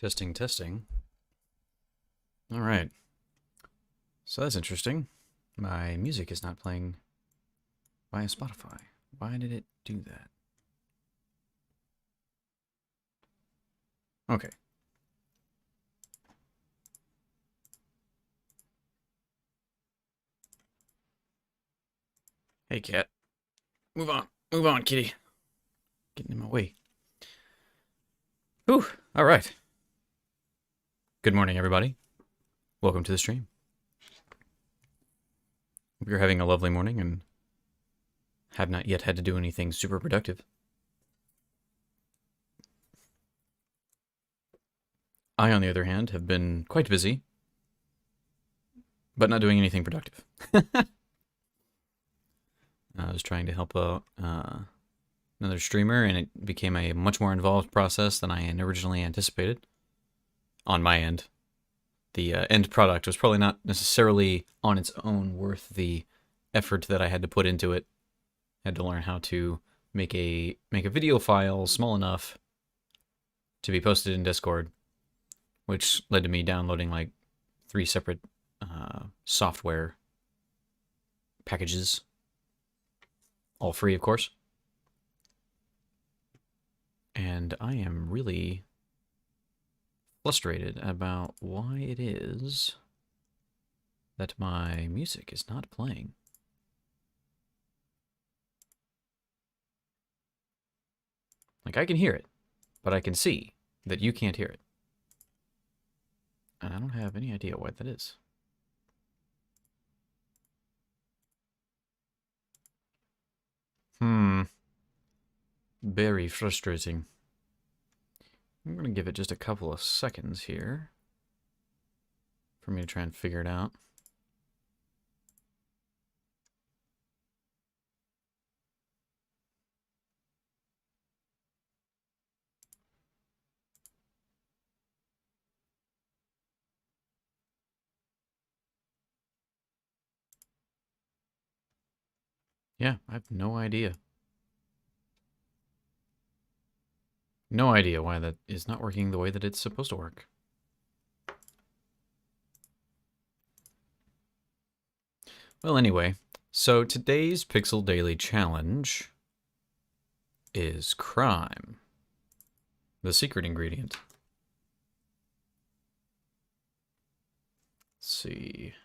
Testing, testing. All right. So that's interesting. My music is not playing via Spotify. Why did it do that? Okay. Hey, cat. Move on. Move on, kitty. Getting in my way. Whew. All right. Good morning, everybody. Welcome to the stream. Hope you're having a lovely morning and have not yet had to do anything super productive. I, on the other hand, have been quite busy, but not doing anything productive. I was trying to help out another streamer, and it became a much more involved process than I had originally anticipated. On my end, the end product was probably not necessarily on its own worth the effort that I had to put into it. I had to learn how to make a video file small enough to be posted in Discord, which led to me downloading like 3 separate software packages, all free, of course. And I am really frustrated about why it is that my music is not playing. Like, I can hear it, but I can see that you can't hear it. And I don't have any idea why that is. Very frustrating. I'm going to give it just a couple of seconds here for me to try and figure it out. Yeah, I have no idea. No idea why that is not working the way that it's supposed to work. Well, anyway, so today's Pixel Daily challenge is crime. The secret ingredient. Let's see.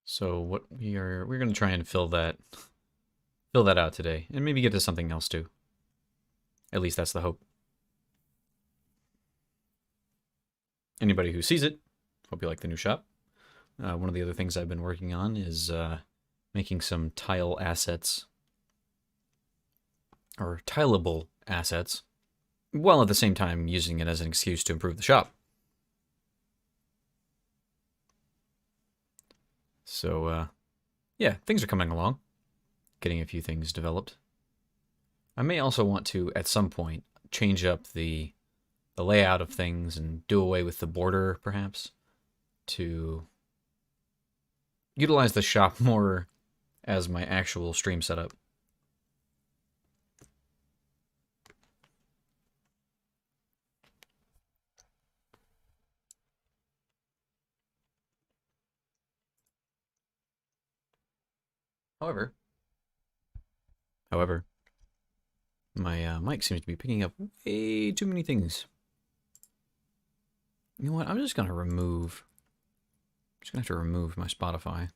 So what we're going to try and fill that out today, and maybe get to something else too. At least that's the hope. Anybody who sees it, hope you like the new shop. One of the other things I've been working on is making some tile assets, or tileable assets, while at the same time using it as an excuse to improve the shop. So, yeah, things are coming along. Getting a few things developed. I may also want to, at some point, change up the layout of things and do away with the border, perhaps, to utilize the shop more as my actual stream setup. However, my mic seems to be picking up way too many things. You know what? I'm just gonna have to remove my Spotify.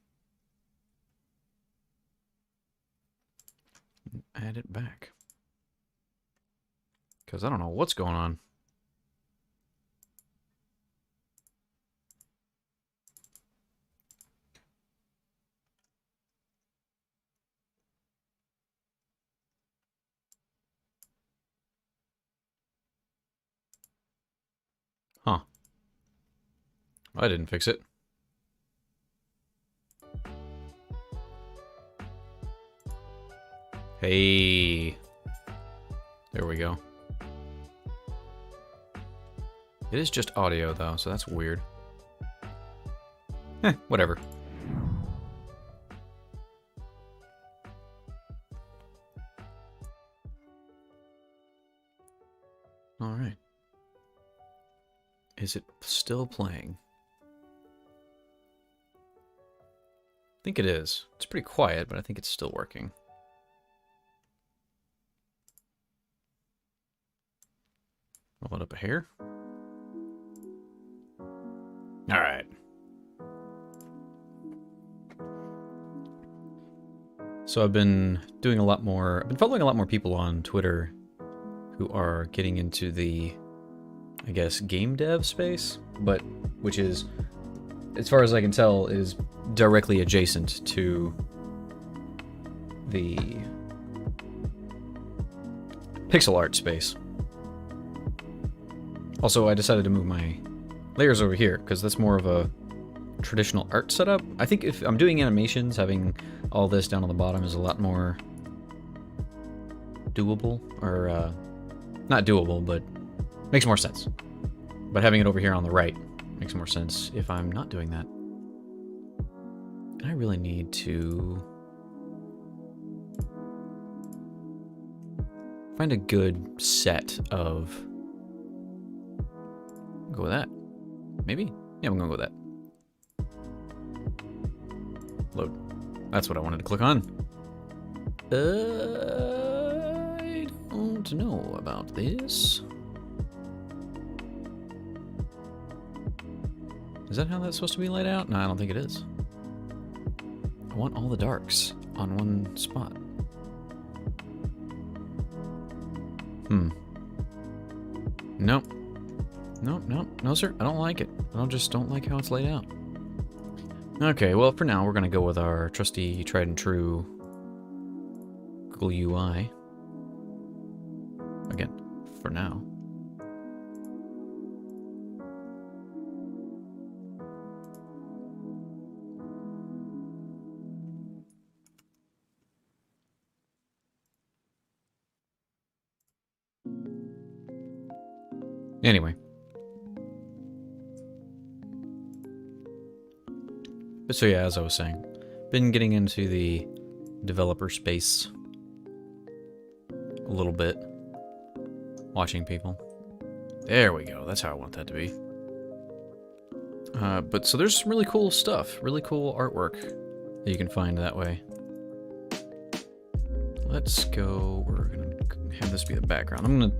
And add it back. Because I don't know what's going on. Huh. I didn't fix it. Hey. There we go. It is just audio, though, so that's weird. Whatever. All right. Is it still playing? I think it is. It's pretty quiet, but I think it's still working. Roll it up a hair. All right. So I've been doing a lot more. I've been following a lot more people on Twitter who are getting into the, I guess, game dev space, but which is, as far as I can tell, is directly adjacent to the pixel art space. Also, I decided to move my layers over here because that's more of a traditional art setup. I think if I'm doing animations, having all this down on the bottom is a lot more doable, or not doable, but makes more sense. But having it over here on the right makes more sense if I'm not doing that. And I really need to find a good set of... Go with that. Maybe? Yeah, I'm gonna go with that. Load. That's what I wanted to click on. I don't know about this. Is that how that's supposed to be laid out? No, I don't think it is. I want all the darks on one spot. Nope. No, sir. I don't like it. I just don't like how it's laid out. Okay, well, for now, we're going to go with our trusty, tried and true Google UI. Again, for now. Anyway. So yeah, as I was saying, been getting into the developer space a little bit. Watching people. There we go, that's how I want that to be. But so there's some really cool stuff, really cool artwork that you can find that way. Let's go, we're gonna have this be the background. I'm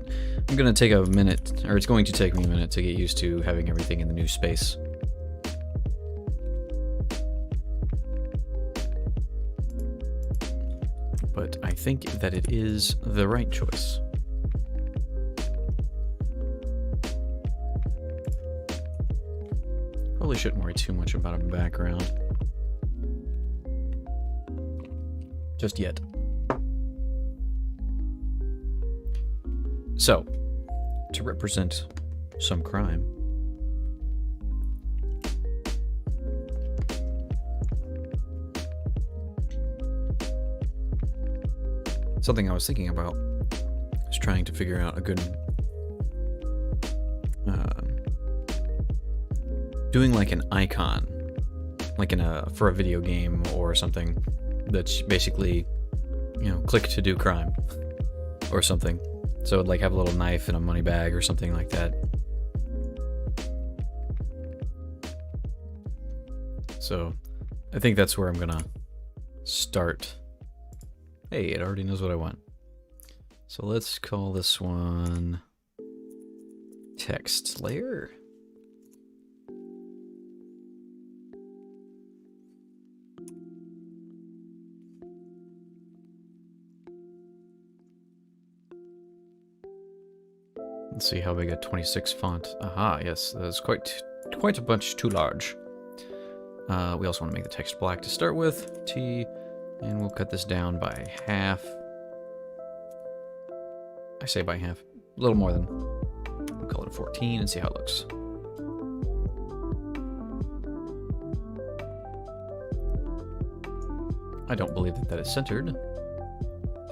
gonna take a minute, or it's going to take me a minute to get used to having everything in the new space. But I think that it is the right choice. Probably shouldn't worry too much about a background. Just yet. So, to represent some crime, something I was thinking about is trying to figure out a good, doing like an icon, like for a video game or something that's basically, you know, click to do crime or something. So it'd like have a little knife in a money bag or something like that. So I think that's where I'm gonna start. Hey, it already knows what I want. So let's call this one text layer. Let's see how big a 26 font. Aha, yes, that's quite a bunch too large. We also want to make the text black to start with. T, and we'll cut this down by half. I say by half, a little more than. We'll call it a 14 and see how it looks. I don't believe that that is centered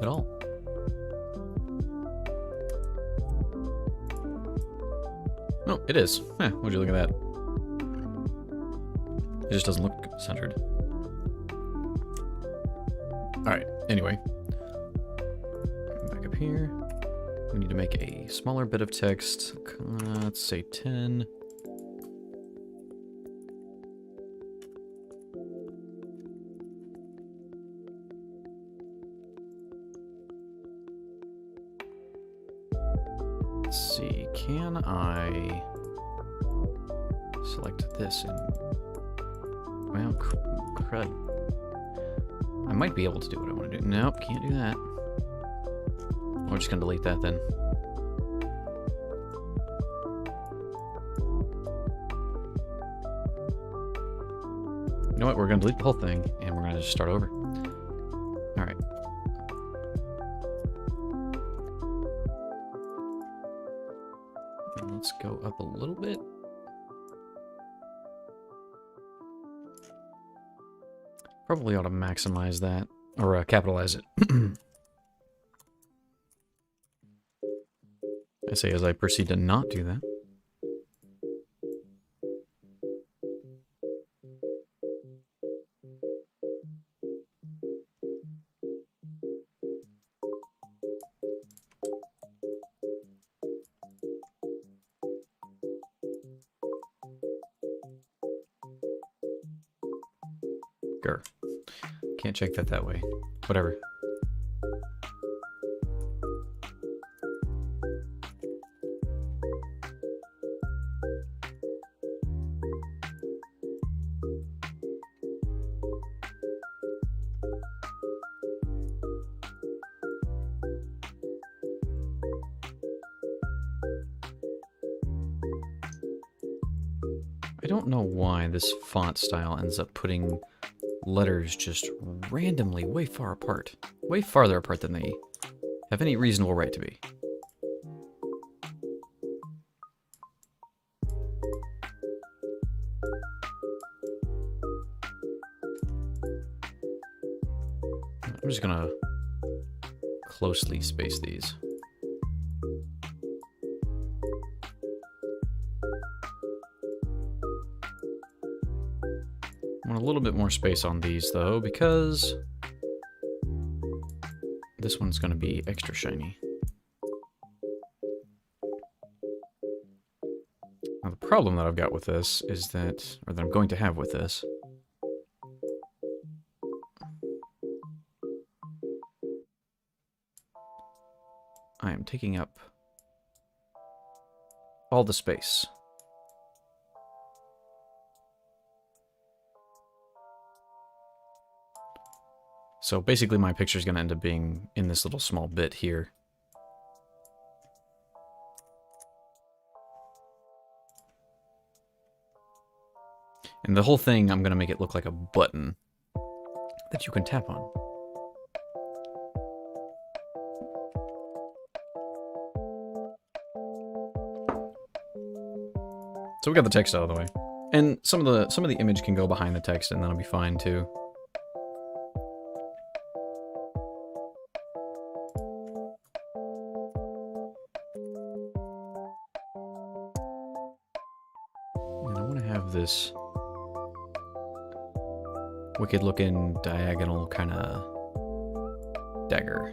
at all. Oh, it is. Would you look at that? It just doesn't look centered. Alright, anyway. Back up here. we need to make a smaller bit of text. Let's say 10. Let's see, can I select this and, well, crud. I might be able to do what I want to do. Nope, can't do that. We're just gonna delete that then. You know what, we're gonna delete the whole thing and we're gonna just start over. Alright. Let's go up a little bit. Probably ought to maximize that, or capitalize it. I say as I proceed to not do that. Grr. Can't check that way. Whatever. I don't know why this font style ends up putting letters just randomly way far apart. Way farther apart than they have any reasonable right to be. I'm just gonna closely space these. I want a little bit more space on these though, because this one's going to be extra shiny. Now the problem that I've got with this is that, or that I'm going to have with this, I am taking up all the space. So basically my picture is going to end up being in this little small bit here. And the whole thing, I'm going to make it look like a button that you can tap on. So we got the text out of the way. And some of the image can go behind the text and that'll be fine too. This wicked looking diagonal kind of dagger.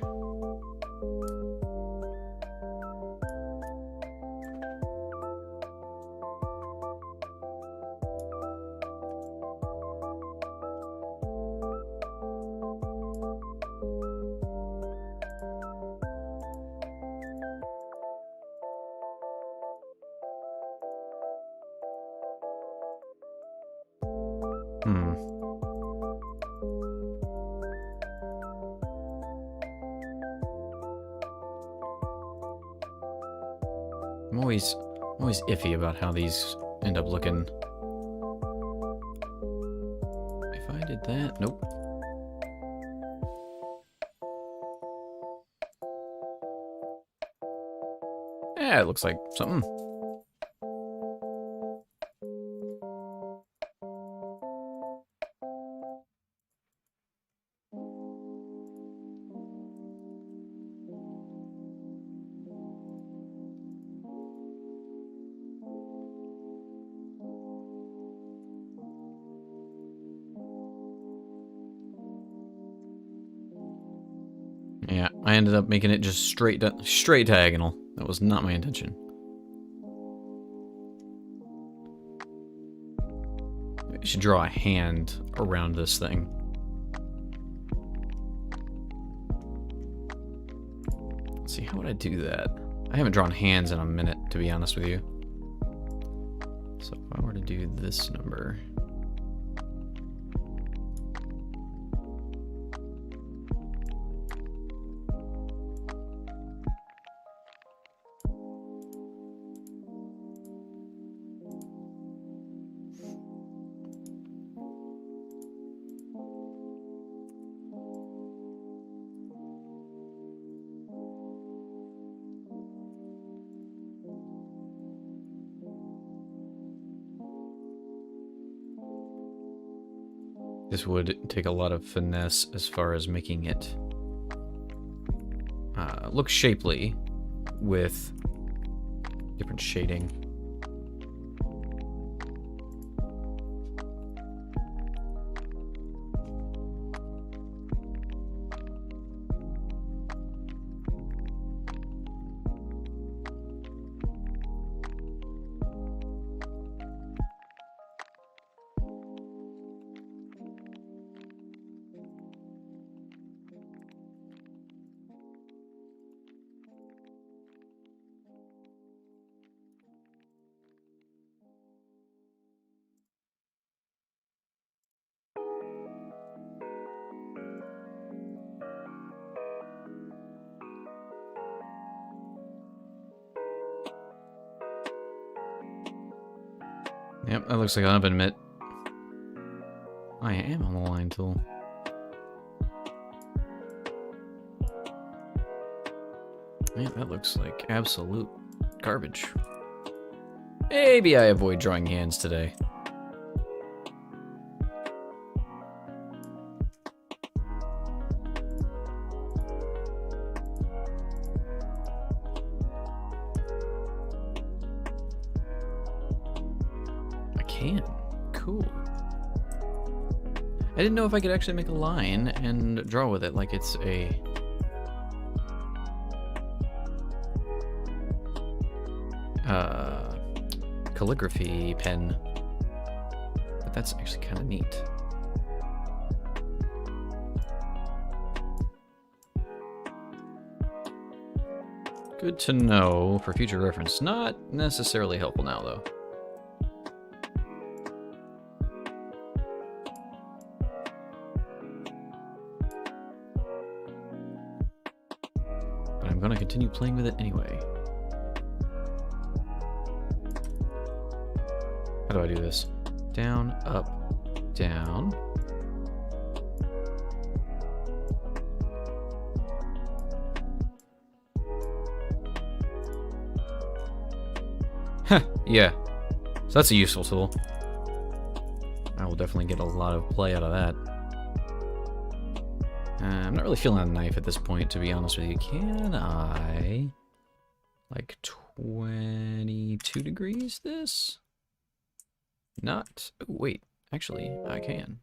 I'm always iffy about how these end up looking. If I did that, nope. Yeah, it looks like something. Yeah, Yeah, I ended up making it just straight diagonal. That was not my intention. I should draw a hand around this thing. Let's see, how would I do that? I haven't drawn hands in a minute, to be honest with you. So if I were to do this number... This would take a lot of finesse as far as making it look shapely with different shading. Yep, that looks like an oven mitt. I am on the line tool. Yeah, that looks like absolute garbage. Maybe I avoid drawing hands today. Cool. I didn't know if I could actually make a line and draw with it like it's a... calligraphy pen. But that's actually kind of neat. Good to know for future reference. Not necessarily helpful now, though. I'm gonna continue playing with it anyway. How do I do this? Down, up, down. Huh, yeah. So that's a useful tool. I will definitely get a lot of play out of that. I'm not really feeling a knife at this point, to be honest with you. Can I, like, 22 degrees this? Not, oh, wait, actually, I can.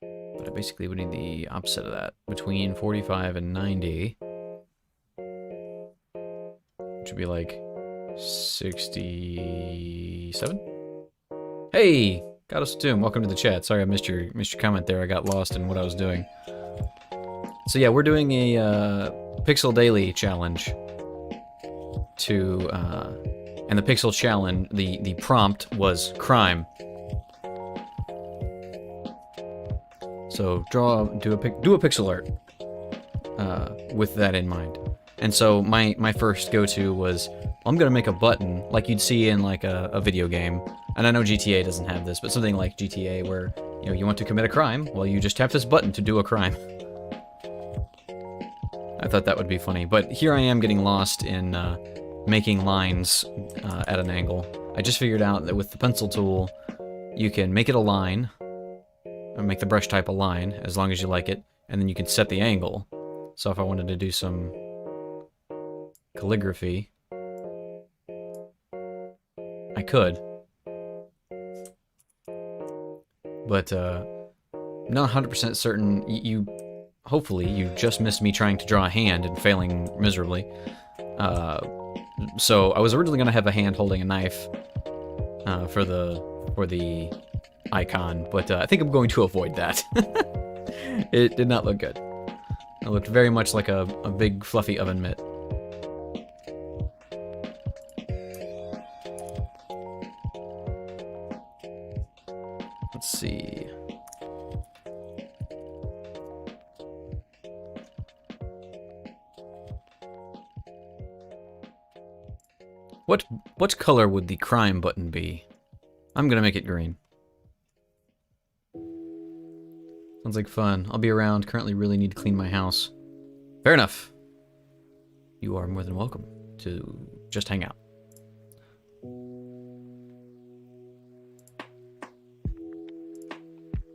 But I basically would need the opposite of that, between 45 and 90. Which would be like 67? Hey! Got us too. Welcome to the chat. Sorry I missed your comment there. I got lost in what I was doing. So yeah, we're doing a Pixel Daily challenge. And the Pixel challenge, the prompt was crime. So do a pixel art with that in mind. And so my first go-to was, I'm gonna make a button like you'd see in like a video game. And I know GTA doesn't have this, but something like GTA where, you know, you want to commit a crime, well, you just tap this button to do a crime. I thought that would be funny, but here I am getting lost in making lines at an angle. I just figured out that with the pencil tool, you can make it a line, or make the brush type a line, as long as you like it, and then you can set the angle. So if I wanted to do some calligraphy, I could. But not 100% certain. Hopefully, you just missed me trying to draw a hand and failing miserably. So I was originally going to have a hand holding a knife for the icon, but I think I'm going to avoid that. It did not look good. It looked very much like a big fluffy oven mitt. Let's see. What color would the crime button be? I'm gonna make it green. Sounds like fun. I'll be around. Currently really need to clean my house. Fair enough. You are more than welcome to just hang out.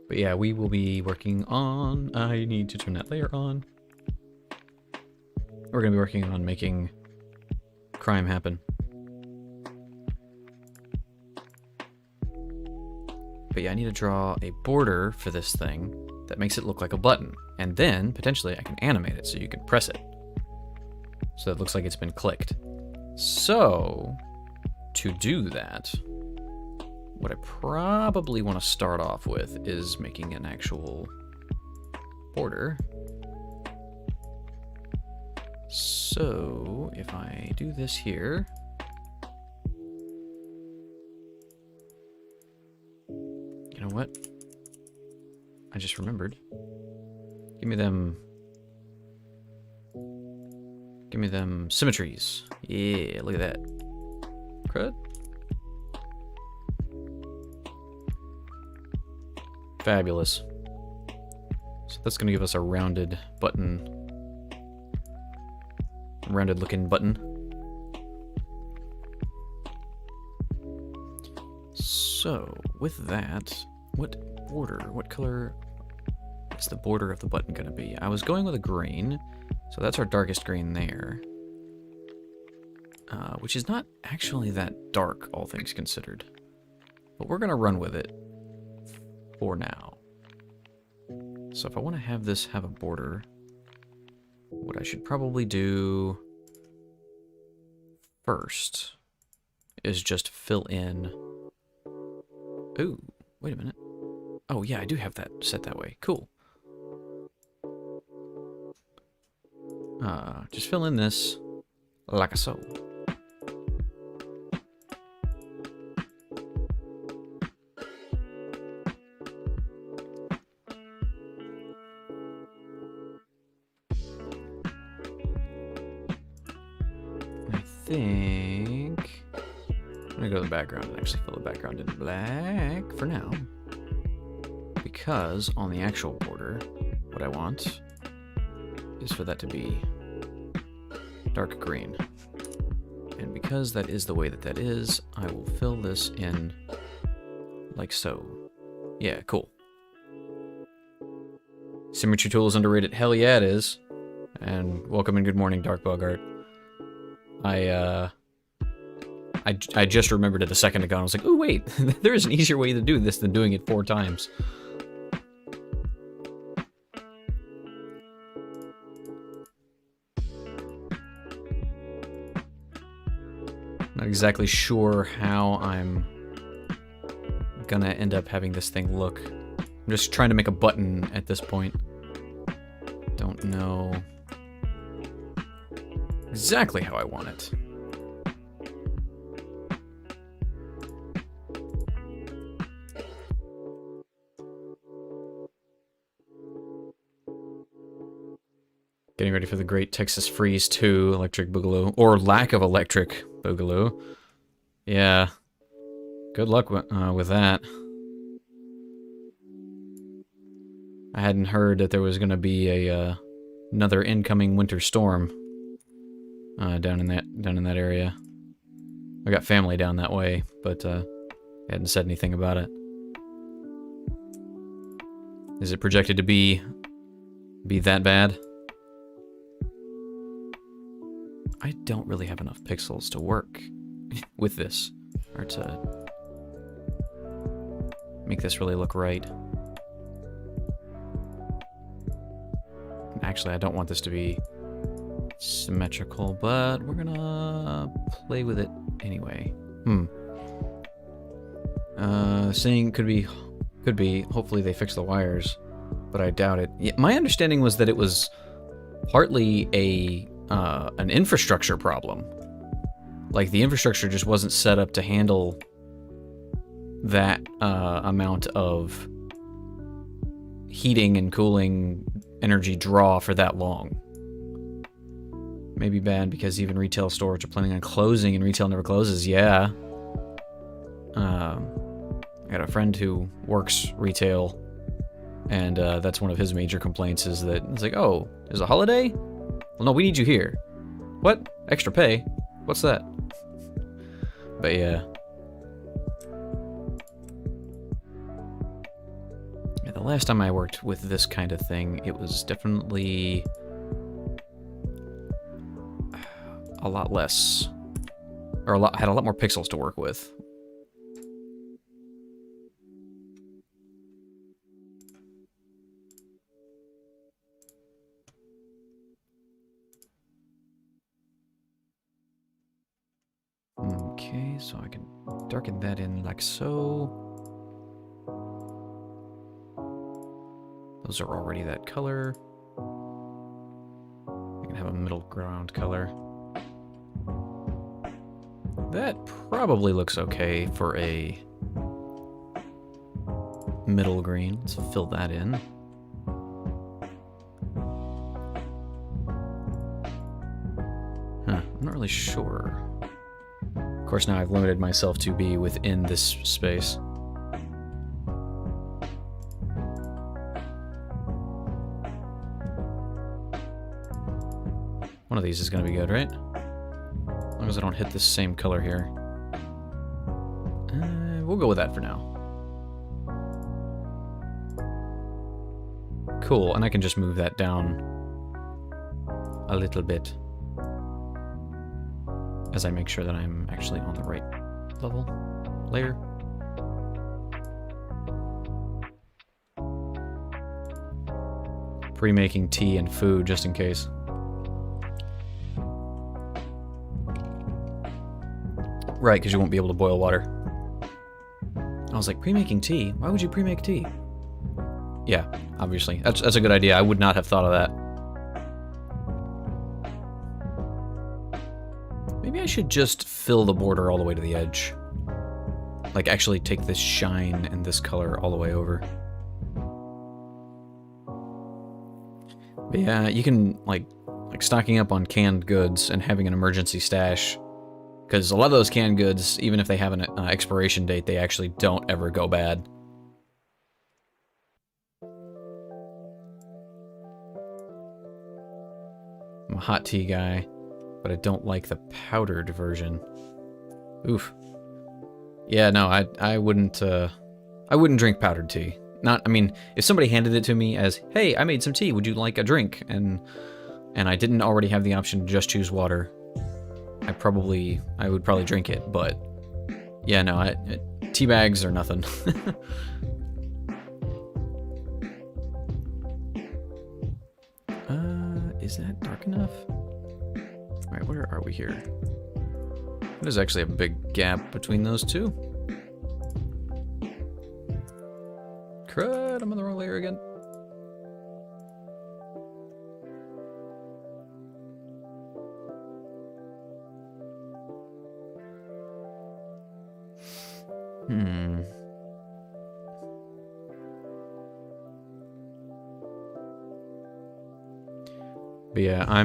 But yeah, we will be working on... I need to turn that layer on. We're gonna be working on making crime happen. But yeah, I need to draw a border for this thing that makes it look like a button. And then, potentially, I can animate it so you can press it. So it looks like it's been clicked. So, to do that, what I probably want to start off with is making an actual border. So, if I do this here... You know what? I just remembered. Give me them symmetries. Yeah, look at that. Crud. Fabulous. So that's gonna give us a rounded button. Rounded looking button. So, with that, what color is the border of the button gonna be? I was going with a green, so that's our darkest green there. Which is not actually that dark, all things considered. But we're gonna run with it for now. So if I want to have this have a border, what I should probably do first is just fill in... Ooh, wait a minute. Oh yeah, I do have that set that way. Cool. Just fill in this like so. I think I'm gonna go to the background and actually fill the background in black for now. Because on the actual border, what I want is for that to be dark green. And because that is the way that that is, I will fill this in like so. Yeah, cool. Symmetry tool is underrated. Hell yeah, it is. And welcome and good morning, Dark Bug Art. I just remembered it a second ago and I was like, oh wait, there is an easier way to do this than doing it 4 times. Not exactly sure how I'm gonna end up having this thing look. I'm just trying to make a button at this point. Don't know exactly how I want it. Getting ready for the great Texas Freeze 2 Electric Boogaloo. Or lack of Electric Boogaloo. Yeah. Good luck with that. I hadn't heard that there was going to be a another incoming winter storm down in that area. I got family down that way, but I hadn't said anything about it. Is it projected to be that bad? I don't really have enough pixels to work with this, or to make this really look right. actually, I don't want this to be symmetrical, but we're gonna play with it anyway. Saying could be. Hopefully they fix the wires, but I doubt it. Yeah, my understanding was that it was partly an infrastructure problem. Like, the infrastructure just wasn't set up to handle that amount of heating and cooling energy draw for that long. Maybe bad because even retail stores are planning on closing and retail never closes. Yeah. I got a friend who works retail, and that's one of his major complaints is that it's like, oh, there's a holiday? Well, no, we need you here. What? Extra pay? What's that? But yeah. Yeah, the last time I worked with this kind of thing, it was definitely a lot less, or had a lot more pixels to work with. Okay, so I can darken that in like so. Those are already that color. I can have a middle ground color. That probably looks okay for a middle green. Let's fill that in. I'm not really sure. Of course, now I've limited myself to be within this space. One of these is going to be good, right? As long as I don't hit this same color here. We'll go with that for now. Cool, and I can just move that down a little bit as I make sure that I'm actually on the right level, layer. Pre-making tea and food just in case. Right, because you won't be able to boil water. I was like, pre-making tea? Why would you pre-make tea? Yeah, obviously. That's a good idea. I would not have thought of that. Maybe I should just fill the border all the way to the edge. Like, actually take this shine and this color all the way over. But yeah, you can, like stocking up on canned goods and having an emergency stash. Because a lot of those canned goods, even if they have an expiration date, they actually don't ever go bad. I'm a hot tea guy, but I don't like the powdered version. Oof. Yeah, no, I wouldn't drink powdered tea. I mean, if somebody handed it to me as, hey, I made some tea, would you like a drink? And I didn't already have the option to just choose water, I would probably drink it, but yeah, no, tea bags are nothing. Is that dark enough? Alright, where are we here? There's actually a big gap between those two. Crud, I'm on the wrong layer again. But yeah, I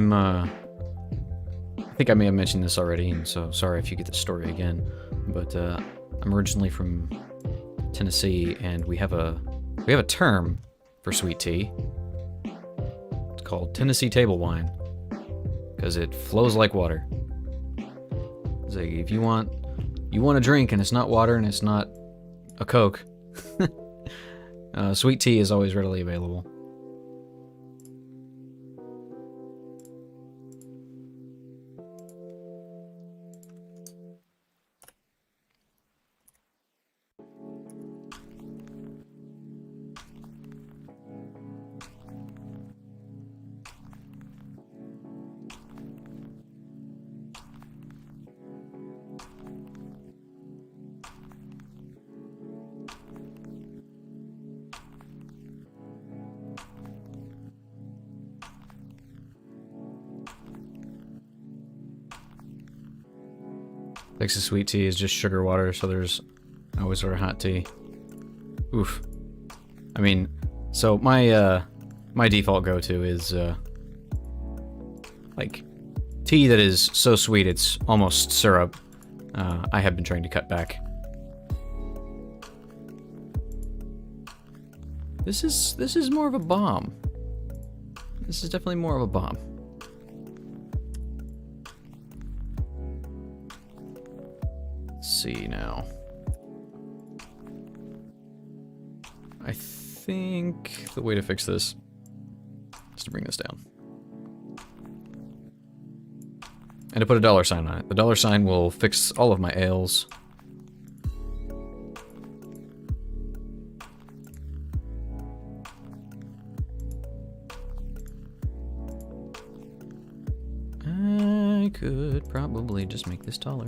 think I may have mentioned this already, and so sorry if you get the story again. But I'm originally from Tennessee, and we have a term for sweet tea. It's called Tennessee table wine, because it flows like water. It's like if you want a drink and it's not water and it's not a Coke, sweet tea is always readily available. Texas sweet tea is just sugar water, so there's always sort of hot tea. Oof. I mean, so my my default go-to is like tea that is so sweet it's almost syrup. I have been trying to cut back. This is more of a bomb. This is definitely more of a bomb. Let's see now. I think the way to fix this is to bring this down. And to put a dollar sign on it. The dollar sign will fix all of my ails. I could probably just make this taller.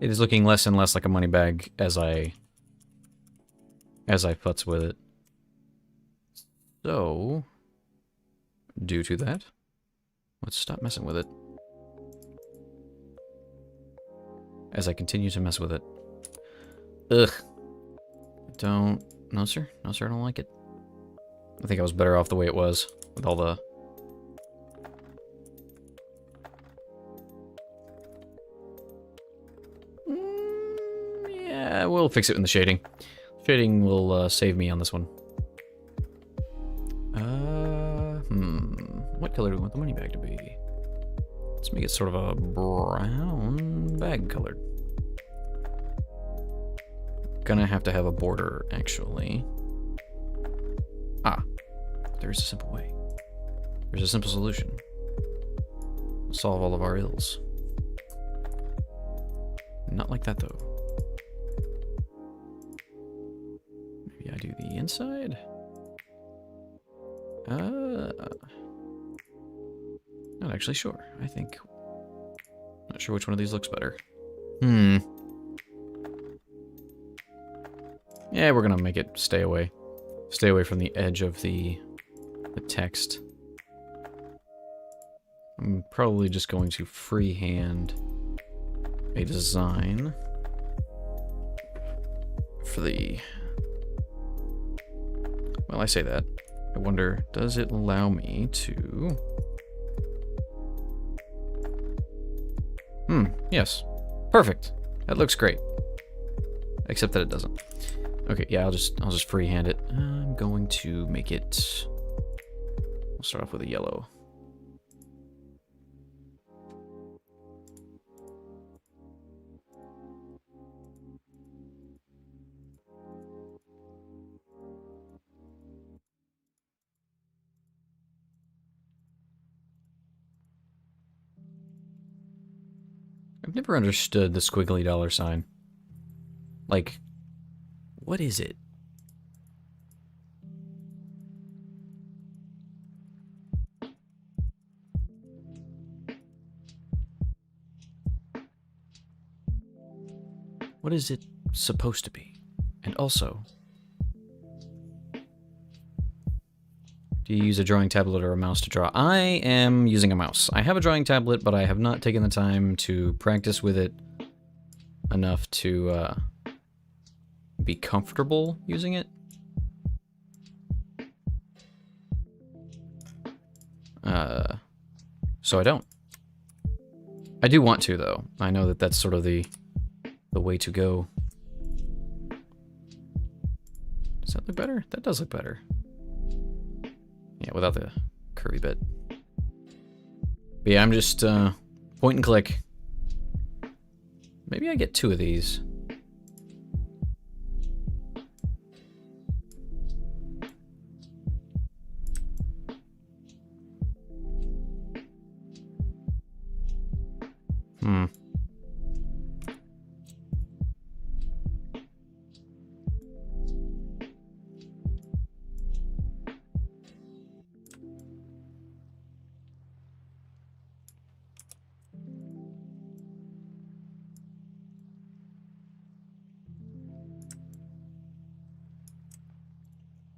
It is looking less and less like a money bag as I futz with it. So, due to that, let's stop messing with it. As I continue to mess with it. Ugh. No sir, I don't like it. I think I was better off the way it was, with all the... Yeah, we'll fix it in the shading. Shading will save me on this one. What color do we want the money bag to be? Let's make it sort of a brown bag colored. Gonna have to have a border, actually. Ah, there's a simple way. There's a simple solution. Solve all of our ills. Not like that, though. Maybe I do the inside? Not actually sure. I think... Not sure which one of these looks better. Yeah, we're gonna make it stay away. Stay away from the edge of the text. I'm probably just going to freehand a design for the... Well, I say that. I wonder, does it allow me to... Yes. Perfect. That looks great. Except that it doesn't. Okay, yeah, I'll just freehand it. I'm going to make it... I'll start off with a yellow. I've never understood the squiggly dollar sign. Like, what is it? What is it supposed to be? And also, do you use a drawing tablet or a mouse to draw? I am using a mouse. I have a drawing tablet, but I have not taken the time to practice with it enough to be comfortable using it. So I don't. I do want to, though. I know that that's sort of the way to go. Does that look better? That does look better. Yeah, without the curvy bit. But yeah, I'm just point and click. Maybe I get 2 of these.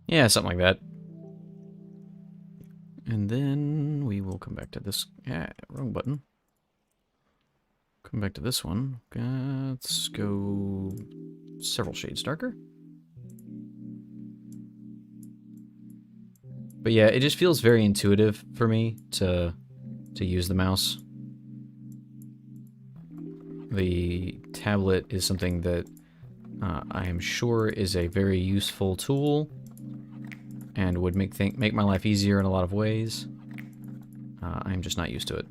Yeah, something like that. And then we will come back to this. Yeah, wrong button. Come back to this one. Let's go several shades darker. But yeah, it just feels very intuitive for me to use the mouse. The tablet is something that I am sure is a very useful tool and would make my life easier in a lot of ways. I'm just not used to it.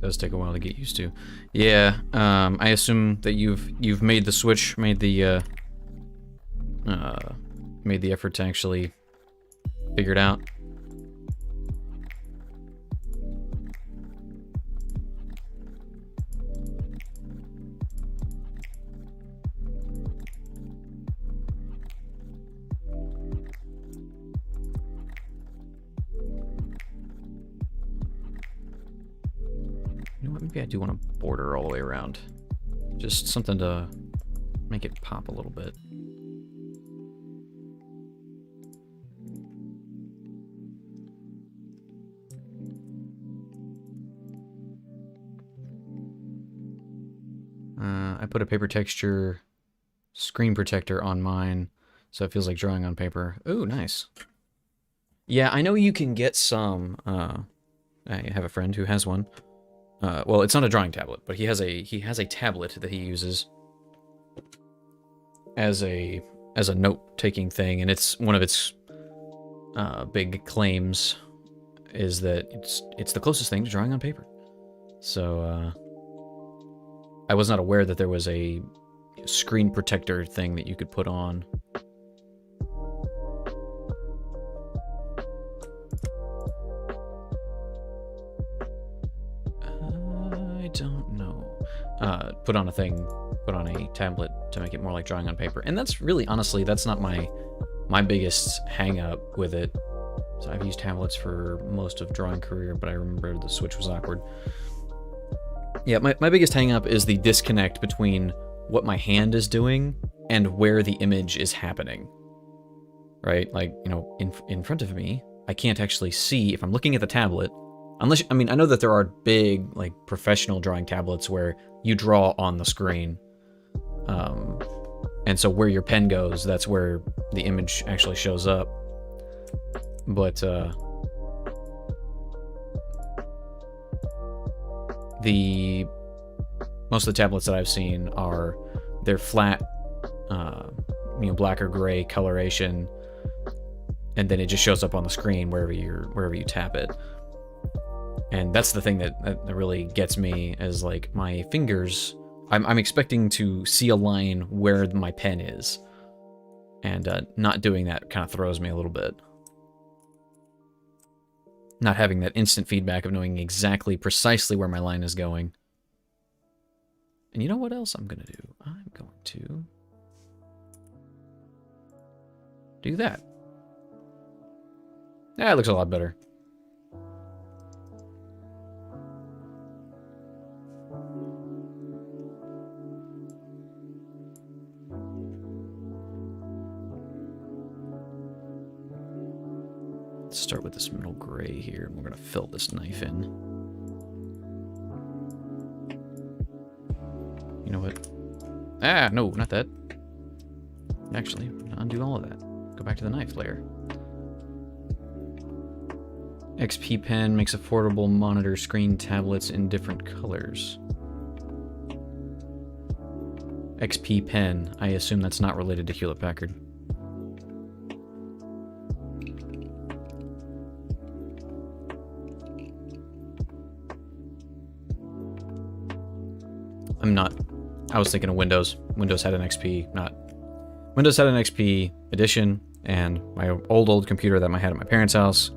Does take a while to get used to. Yeah, I assume that you've made the switch, made the effort to actually figure it out. You know what, maybe I do want to border all the way around. Just something to make it pop a little bit. I put a paper texture screen protector on mine, so it feels like drawing on paper. Ooh, nice. Yeah, I know you can get some, I have a friend who has one. Well, it's not a drawing tablet, but he has a tablet that he uses as a note-taking thing, and it's one of its big claims is that it's the closest thing to drawing on paper. So I was not aware that there was a screen protector thing that you could put on. I don't know. Put on a tablet to make it more like drawing on paper. And that's really, honestly, that's not my biggest hang up with it. So I've used tablets for most of drawing career, but I remember the switch was awkward. Yeah, my biggest hang up is the disconnect between what my hand is doing and where the image is happening. Right? Like, you know, in front of me, I can't actually see if I'm looking at the tablet. Unless, I mean, I know that there are big, like, professional drawing tablets where you draw on the screen. And so where your pen goes, that's where the image actually shows up. But, most of the tablets that I've seen they're flat, you know, black or gray coloration, and then it just shows up on the screen wherever you tap it. And that's the thing that really gets me, is like my fingers. I'm expecting to see a line where my pen is, and not doing that kind of throws me a little bit. Not having that instant feedback of knowing exactly, precisely where my line is going. And you know what else I'm gonna do? I'm going to do that. Yeah, it looks a lot better. Let's start with this middle gray here, and we're gonna fill this knife in. You know what? Ah, no, not that. Actually, undo all of that. Go back to the knife layer. XP Pen makes affordable monitor screen tablets in different colors. XP Pen, I assume that's not related to Hewlett-Packard. I'm not. I was thinking of Windows. Windows had an XP, not. Windows had an XP edition, and my old computer that I had at my parents' house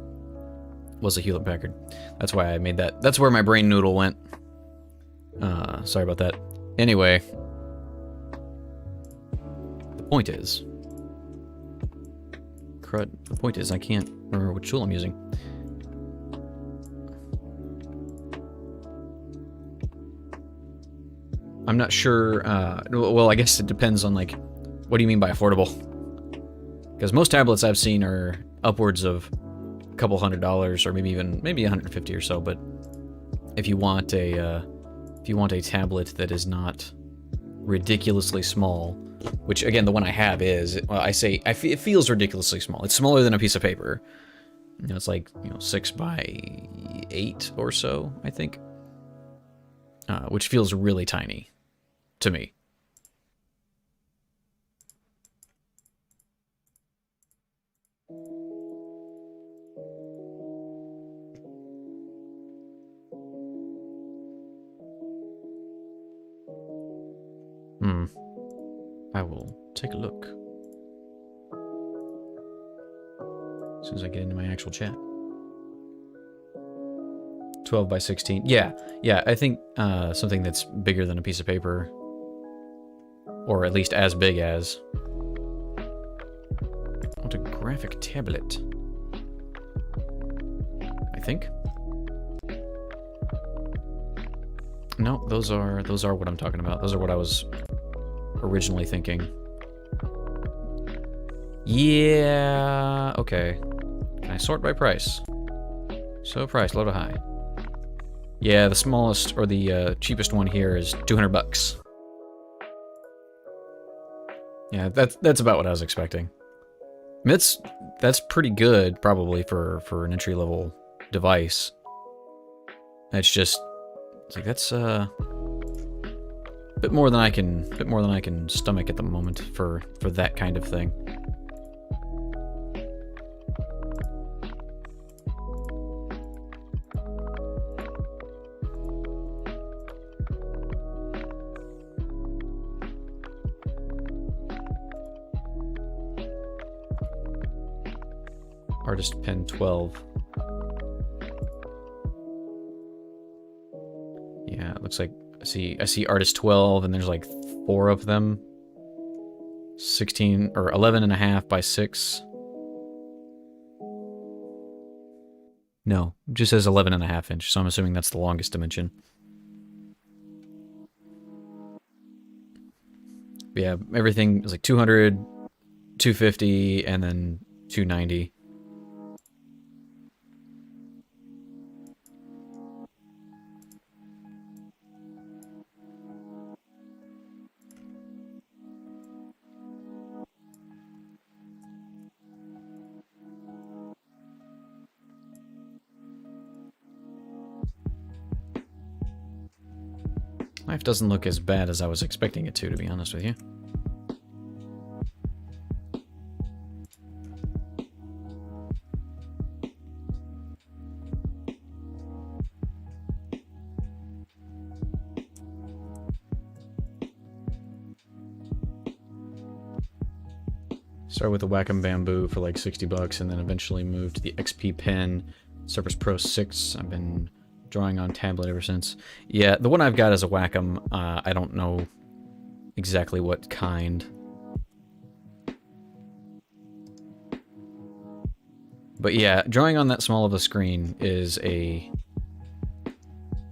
was a Hewlett Packard. That's why I made that. That's where my brain noodle went. Sorry about that. Anyway, the point is, crud. The point is, I can't remember which tool I'm using. I'm not sure. Well, I guess it depends on, like, what do you mean by affordable? Because most tablets I've seen are upwards of a couple $100, or maybe 150 or so. But if you want a tablet that is not ridiculously small, which again the one I have is, well, it feels ridiculously small. It's smaller than a piece of paper. You know, it's like 6 by 8 or so, I think, which feels really tiny to me. I will take a look as soon as I get into my actual chat. 12 by 16. Yeah, I think something that's bigger than a piece of paper, or at least as big as. I want a graphic tablet, I think. No, those are what I'm talking about. Those are what I was originally thinking. Yeah, okay. Can I sort by price? So price, low to high. Yeah, the smallest, or the cheapest one here is 200 bucks. Yeah, that's about what I was expecting. I mean, that's pretty good, probably, for an entry-level device. It's just, it's like, that's a bit more than I can stomach at the moment for that kind of thing. Artist Pen 12. Yeah, it looks like I see Artist 12, and there's like 4 of them. 16 or 11.5 by 6. No, it just says 11.5 inch, so I'm assuming that's the longest dimension. But yeah, everything is like 200, 250, and then 290. Life doesn't look as bad as I was expecting it to be honest with you. Started with the Wacom Bamboo for like 60 bucks, and then eventually moved to the XP Pen Surface Pro 6. I've been drawing on tablet ever since. Yeah, the one I've got is a Wacom. I don't know exactly what kind. But yeah, drawing on that small of a screen is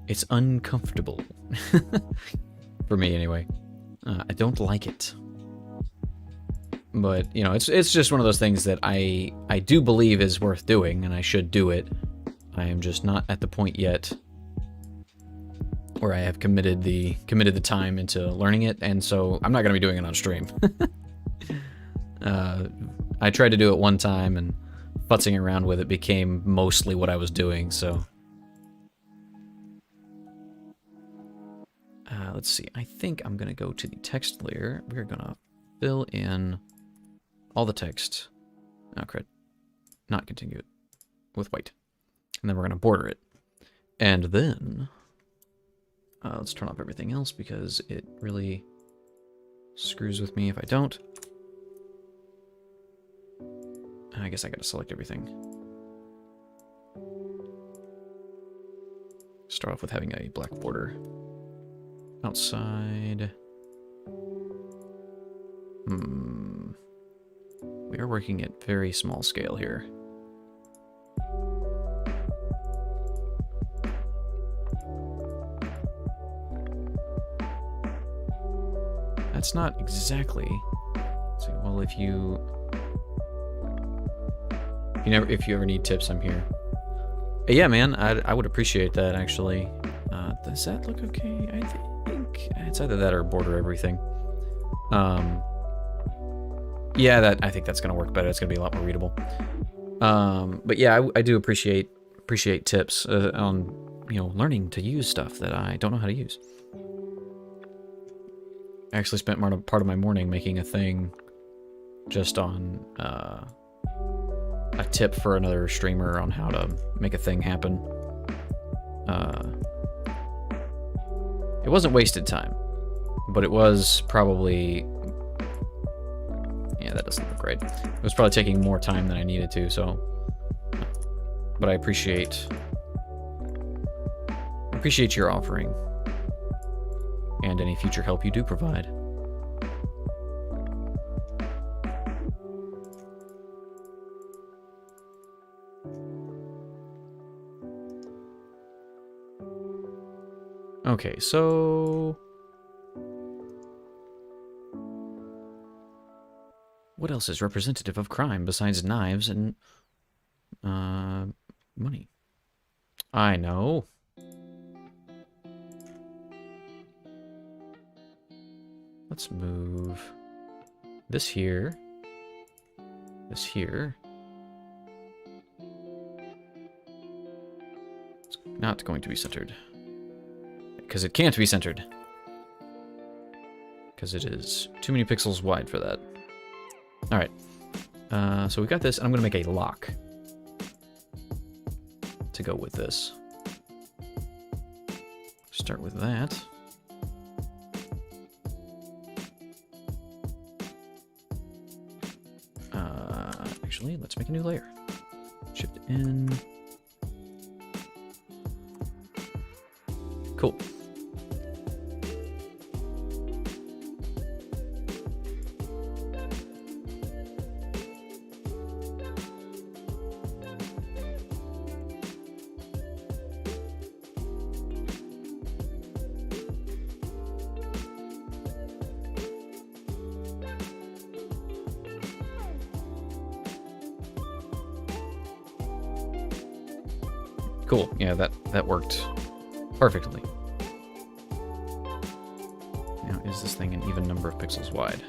it's uncomfortable. For me, anyway. I don't like it. But, you know, it's just one of those things that I do believe is worth doing, and I should do it. I am just not at the point yet where I have committed the time into learning it, and so I'm not going to be doing it on stream. I tried to do it one time, and futzing around with it became mostly what I was doing, so. Let's see, I think I'm going to go to the text layer. We're going to fill in all the text. Oh, crud. Not continue it with white. And then we're going to border it. And then Let's turn off everything else because it really screws with me if I don't. I guess I gotta select everything. Start off with having a black border. Outside. We are working at very small scale here. That's not exactly. So, well, if you ever need tips, I'm here. Yeah, man, I would appreciate that actually. Does that look okay? I think it's either that or border everything. Yeah, I think that's gonna work better. It's gonna be a lot more readable. But yeah, I do appreciate tips on learning to use stuff that I don't know how to use. I actually spent part of my morning making a thing just on a tip for another streamer on how to make a thing happen. It wasn't wasted time, but it was probably... Yeah, that doesn't look great. It was probably taking more time than I needed to, so... But I appreciate your offering. And any future help you do provide. Okay, so... What else is representative of crime besides knives and... money? I know. Let's move this here. This here. It's not going to be centered. Because it can't be centered. Because it is too many pixels wide for that. Alright. So we got this, and I'm going to make a lock to go with this. Start with that. Actually, let's make a new layer. Shift N. Cool. Cool. Yeah, that worked perfectly. Now, is this thing an even number of pixels wide?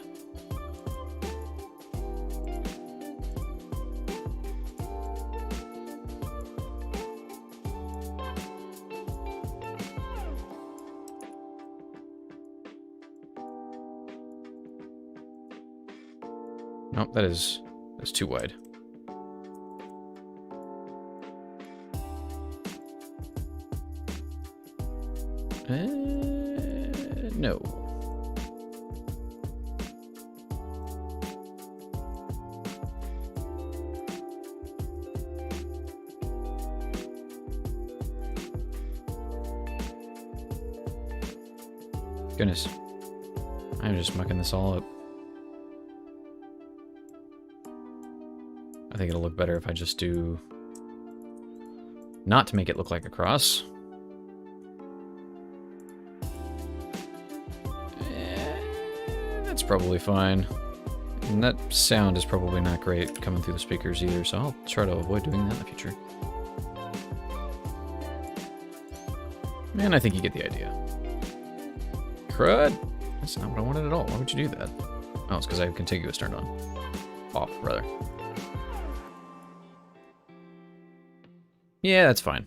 Nope, that's too wide. No. Goodness. I'm just mucking this all up. I think it'll look better if I just do... Not to make it look like a cross. That's probably fine. And that sound is probably not great coming through the speakers either, so I'll try to avoid doing that in the future. And I think you get the idea. Crud! That's not what I wanted at all. Why would you do that? Oh, it's because I have contiguous turned on. Off, rather. Yeah, that's fine.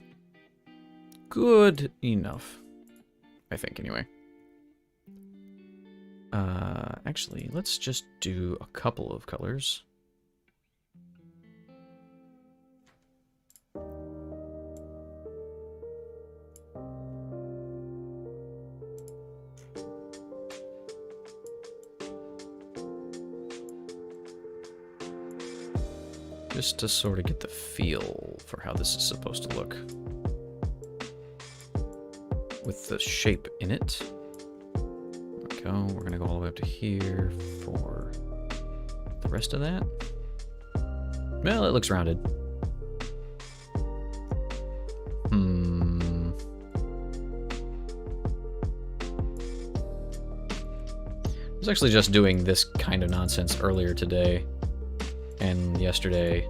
Good enough. I think, anyway. Actually, let's just do a couple of colors. just to sort of get the feel for how this is supposed to look. With the shape in it. There we go. We're gonna go all the way up to here for the rest of that. Well, it looks rounded. I was actually just doing this kind of nonsense earlier today and yesterday,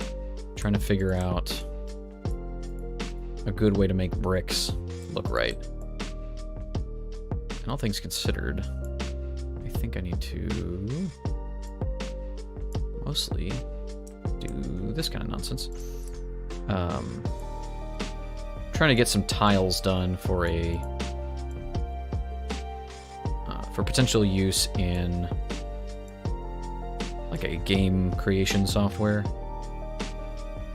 trying to figure out a good way to make bricks look right. And all things considered, I think I need to mostly do this kind of nonsense. Trying to get some tiles done for a for potential use in like a game creation software.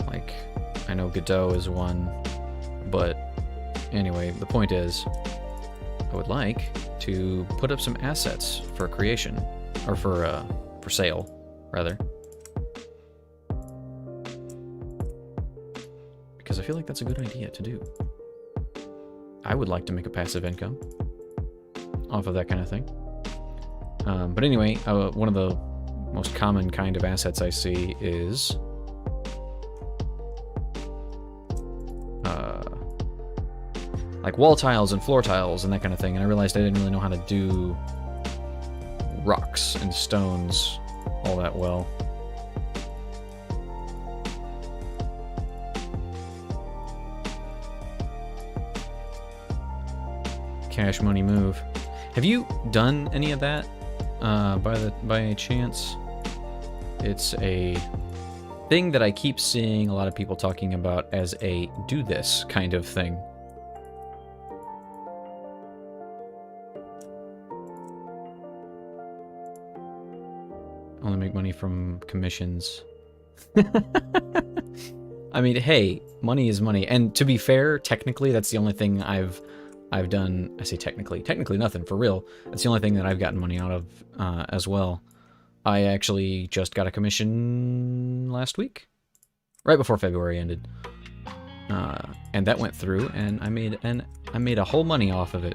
Like, I know Godot is one, but anyway, the point is, I would like to put up some assets for creation, or for sale, rather. Because I feel like that's a good idea to do. I would like to make a passive income off of that kind of thing. But anyway, one of the most common kind of assets I see is like wall tiles and floor tiles and that kind of thing, and I realized I didn't really know how to do rocks and stones all that well. Cash money move. Have you done any of that by any chance? It's a thing that I keep seeing a lot of people talking about as a do this kind of thing. Only make money from commissions. I mean, hey, money is money. And to be fair, technically, that's the only thing I've done. I say technically nothing, for real. That's the only thing that I've gotten money out of as well. I actually just got a commission last week, right before February ended, and that went through, and I made a whole money off of it.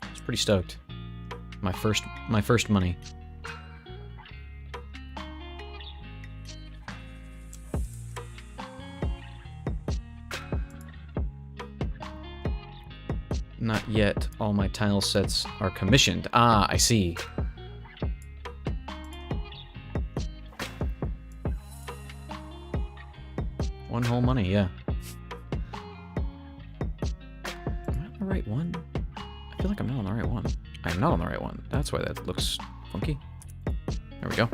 I was pretty stoked. My first money. Not yet. All my tile sets are commissioned. Ah, I see. One whole money, yeah. Am I on the right one? I feel like I'm not on the right one. I'm not on the right one. That's why that looks funky. There we go.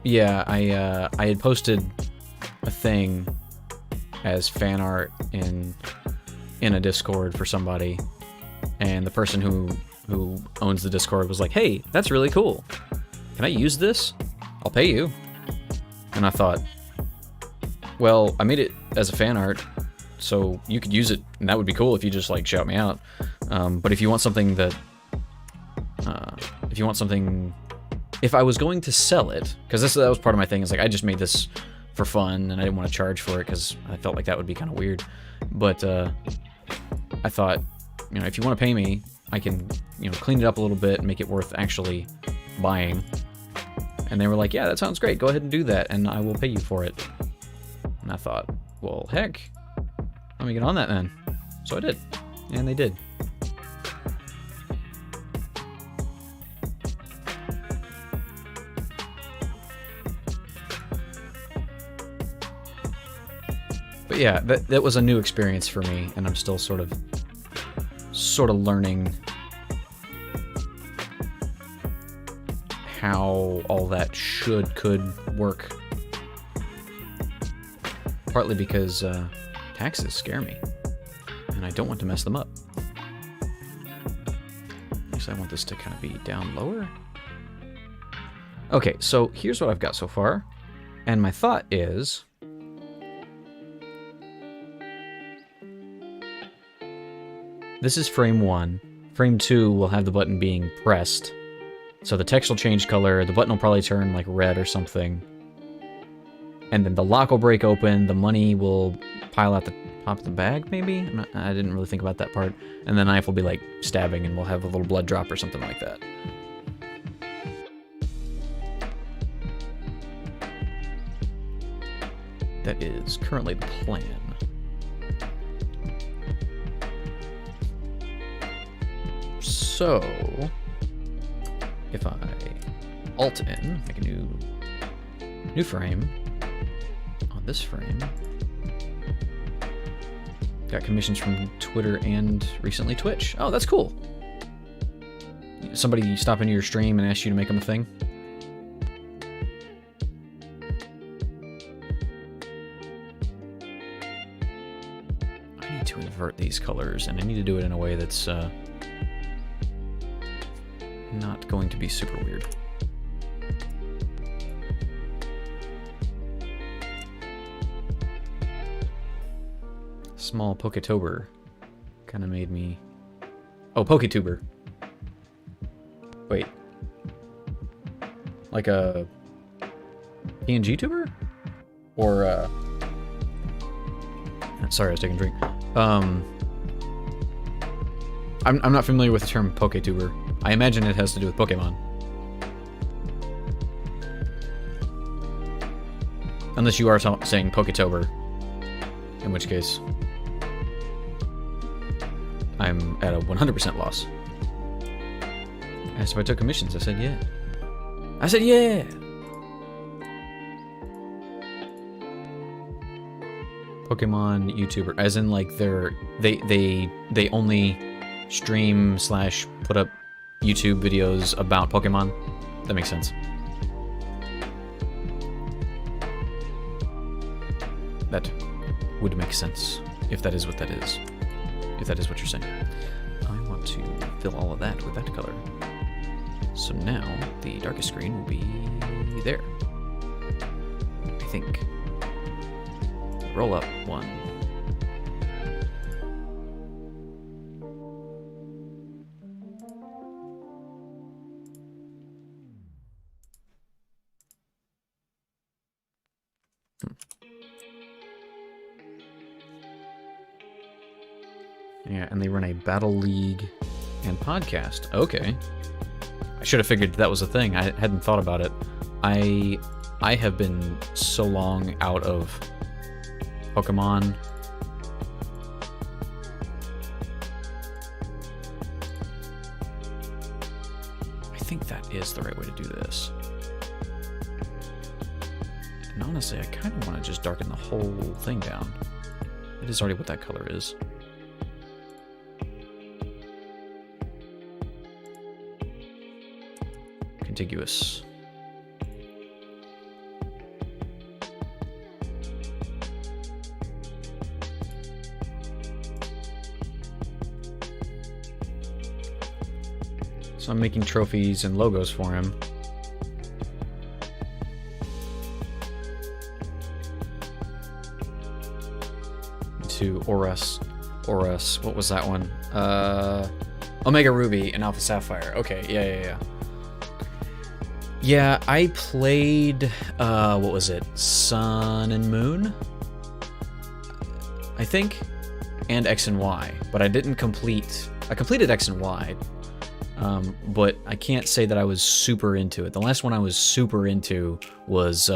Yeah, I had posted a thing as fan art in a Discord for somebody, and the person who owns the Discord was like, "Hey, that's really cool. Can I use this? I'll pay you." And I thought, well, I made it as a fan art, so you could use it, and that would be cool if you just like shout me out. But if you want something that, if I was going to sell it, because that was part of my thing, is like I just made this for fun, and I didn't want to charge for it because I felt like that would be kind of weird. But I thought, if you want to pay me, I can, clean it up a little bit and make it worth actually buying. And they were like, yeah, that sounds great. Go ahead and do that, and I will pay you for it. And I thought, well, heck, let me get on that then. So I did, and they did. But yeah, that was a new experience for me, and I'm still sort of learning how all that could work. Partly because taxes scare me, and I don't want to mess them up. Actually, I want this to kind of be down lower. Okay, so here's what I've got so far, and my thought is, this is frame 1. Frame 2 will have the button being pressed, So the text will change color, the button will probably turn like red or something. And then the lock will break open, the money will pile out the top of the bag, maybe? I didn't really think about that part. And the knife will be like stabbing and we'll have a little blood drop or something like that. That is currently the plan. So, if I Alt-N, make a new frame, on this frame, got commissions from Twitter and recently Twitch. Oh, that's cool. Somebody stop into your stream and ask you to make them a thing? I need to invert these colors, and I need to do it in a way that's not going to be super weird. Small Poketober kind of made me... Oh, Poketuber. Wait. Like a PNG tuber? Or, Sorry, I was taking a drink. I'm not familiar with the term Poketuber. I imagine it has to do with Pokemon. Unless you are saying Poketober. In which case, I'm at a 100% loss. Asked if I took commissions. I said yeah. I said yeah! Pokemon YouTuber. As in, like, they only stream / put up YouTube videos about Pokemon. That makes sense. That would make sense, if that is what that is. If that is what you're saying. I want to fill all of that with that color. So now, the darkest screen will be there. I think. Roll up one. Yeah, and they run a Battle League and podcast. Okay. I should have figured that was a thing. I hadn't thought about it. I have been so long out of Pokemon. I think that is the right way to do this. And honestly, I kind of want to just darken the whole thing down. It is already what that color is. Contiguous. So I'm making trophies and logos for him. To Oras, what was that one? Omega Ruby and Alpha Sapphire. Okay, yeah. Yeah, I played, what was it? Sun and Moon? I think? And X and Y, but I didn't complete... I completed X and Y, but I can't say that I was super into it. The last one I was super into was,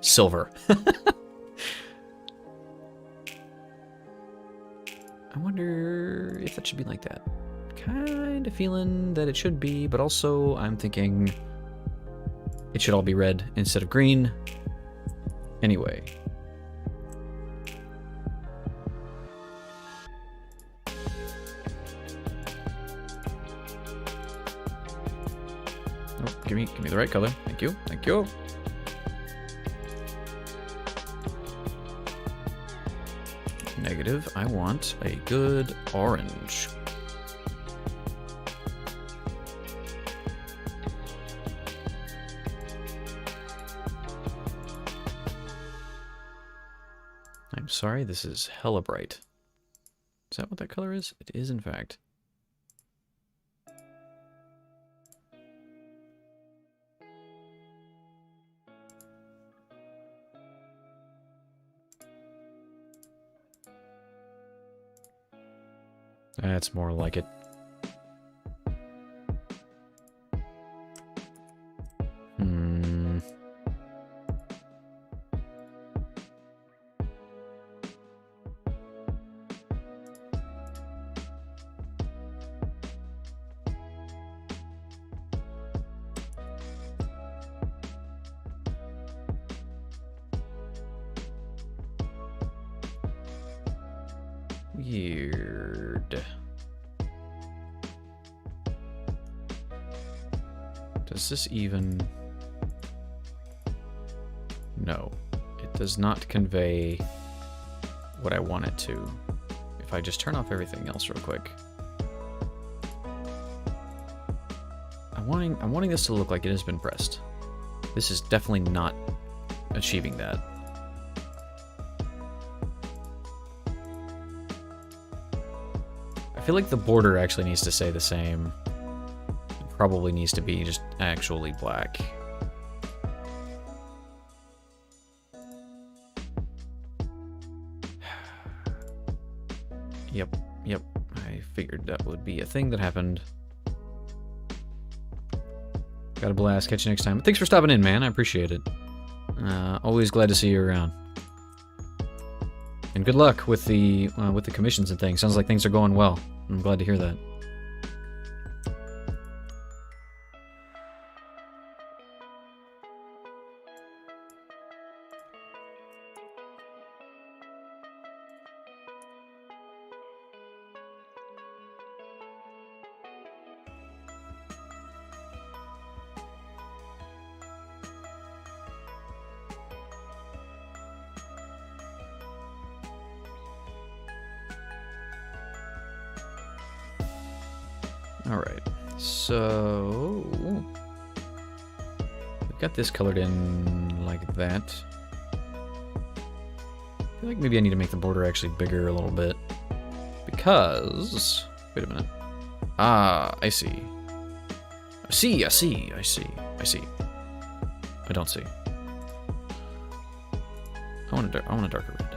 Silver. I wonder if that should be like that. Kind of feeling that it should be, but also I'm thinking... it should all be red instead of green. Anyway. Oh, give me the right color. Thank you. Thank you. Negative. I want a good orange. I'm sorry, this is hella bright. Is that what that color is? It is, in fact. That's more like it. Weird. Does this even... No. It does not convey what I want it to. If I just turn off everything else real quick. I'm wanting this to look like it has been pressed. This is definitely not achieving that. I feel like the border actually needs to stay the same. It probably needs to be just actually black. Yep. I figured that would be a thing that happened. Got a blast. Catch you next time. Thanks for stopping in, man. I appreciate it. Always glad to see you around. And good luck with the commissions and things. Sounds like things are going well. I'm glad to hear that. Alright, so we've got this colored in like that. I feel like maybe I need to make the border actually bigger a little bit. Because... Wait a minute. Ah, I see. I see. I don't see. I want a darker red.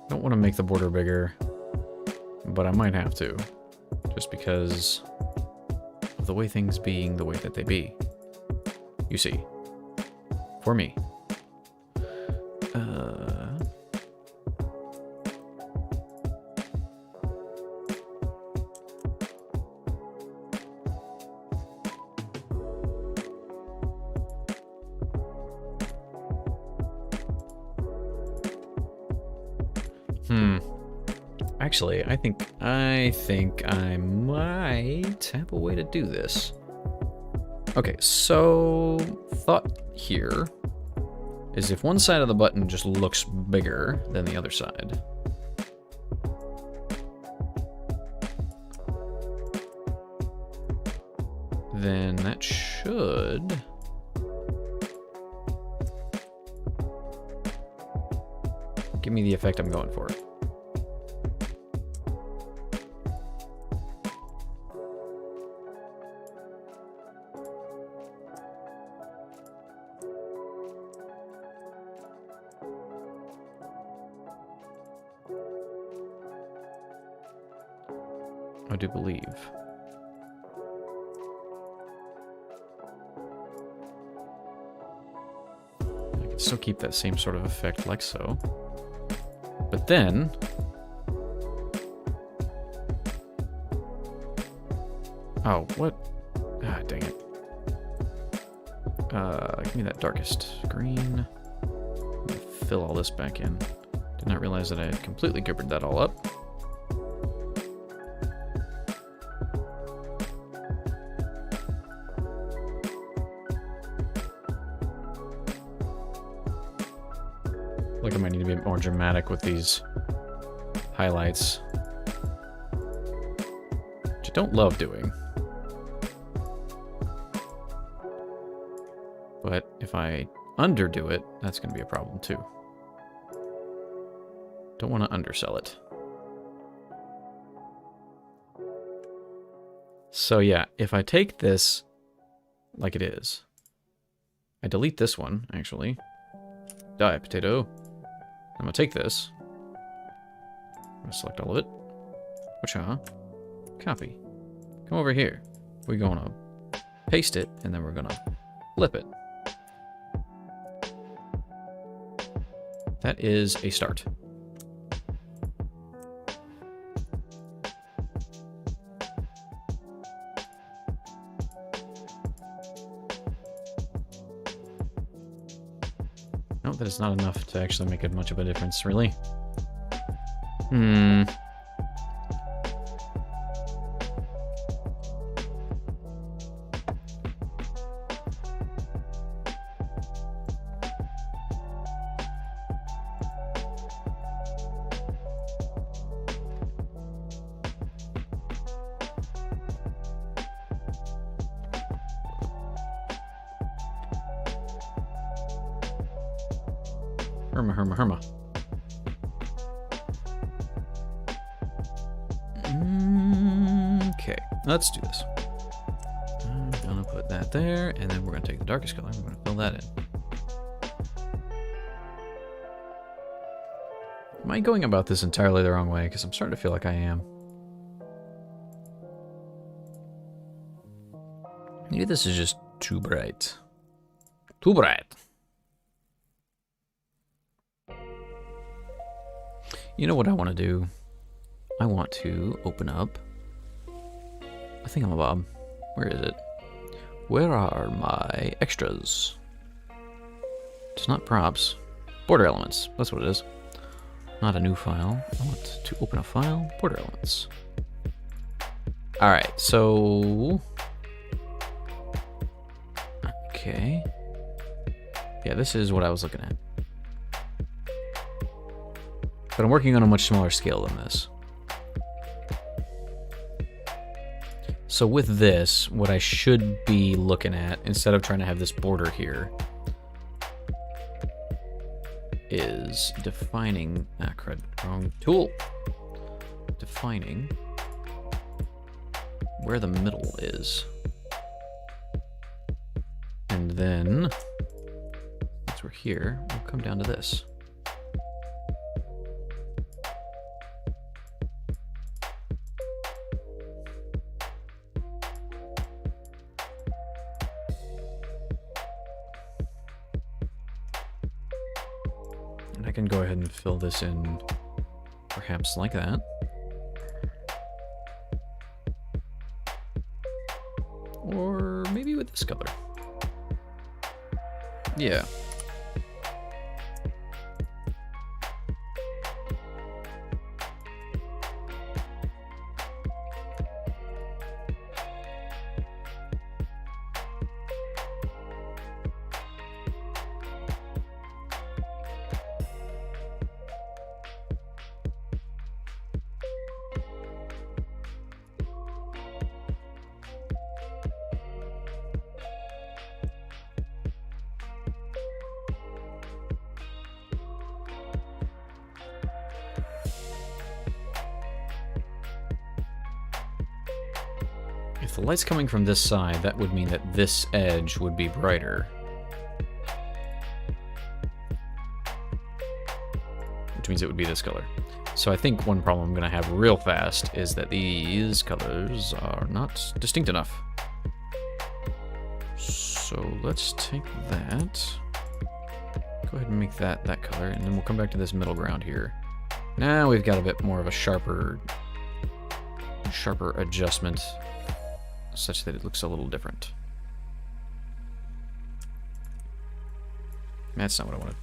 I don't want to make the border bigger, but I might have to, just because of the way things being the way that they be. You see, for me. Actually, I think I might have a way to do this. Okay, so thought here is if one side of the button just looks bigger than the other side, then that should give me the effect I'm going for. I do believe. I can still keep that same sort of effect like so. But then... Oh, what? Ah, dang it. Give me that darkest green. Fill all this back in. Did not realize that I had completely gibbered that all up. Like I might need to be more dramatic with these highlights. don't love doing. But if I underdo it, that's going to be a problem too. Don't want to undersell it. So yeah, if I take this like it is, I delete this one, actually. Die, potato. I'm going to take this. I'm going to select all of it. Whatcha? Copy. Come over here. We're going to paste it, and then we're going to flip it. That is a start. No, that is not enough to actually make it much of a difference, really. Herma. Okay, let's do this. I'm gonna put that there, and then we're gonna take the darkest color and we're gonna fill that in. Am I going about this entirely the wrong way? Because I'm starting to feel like I am. Maybe this is just too bright. Too bright. You know what I want to do? I want to open up a thingamabob. Where is it? Where are my extras? It's not props. Border elements. That's what it is. Not a new file. I want to open a file. Border elements. Alright, so... Okay. Yeah, this is what I was looking at. But I'm working on a much smaller scale than this. So with this, what I should be looking at, instead of trying to have this border here, is defining... crud, wrong tool. Defining where the middle is. And then, once we're here, we'll come down to this. And I can go ahead and fill this in perhaps like that. Or maybe with this color. Yeah. If the light's coming from this side, that would mean that this edge would be brighter. Which means it would be this color. So I think one problem I'm going to have real fast is that these colors are not distinct enough. So let's take that. Go ahead and make that that color, and then we'll come back to this middle ground here. Now we've got a bit more of a sharper adjustment, such that it looks a little different. That's not what I wanted.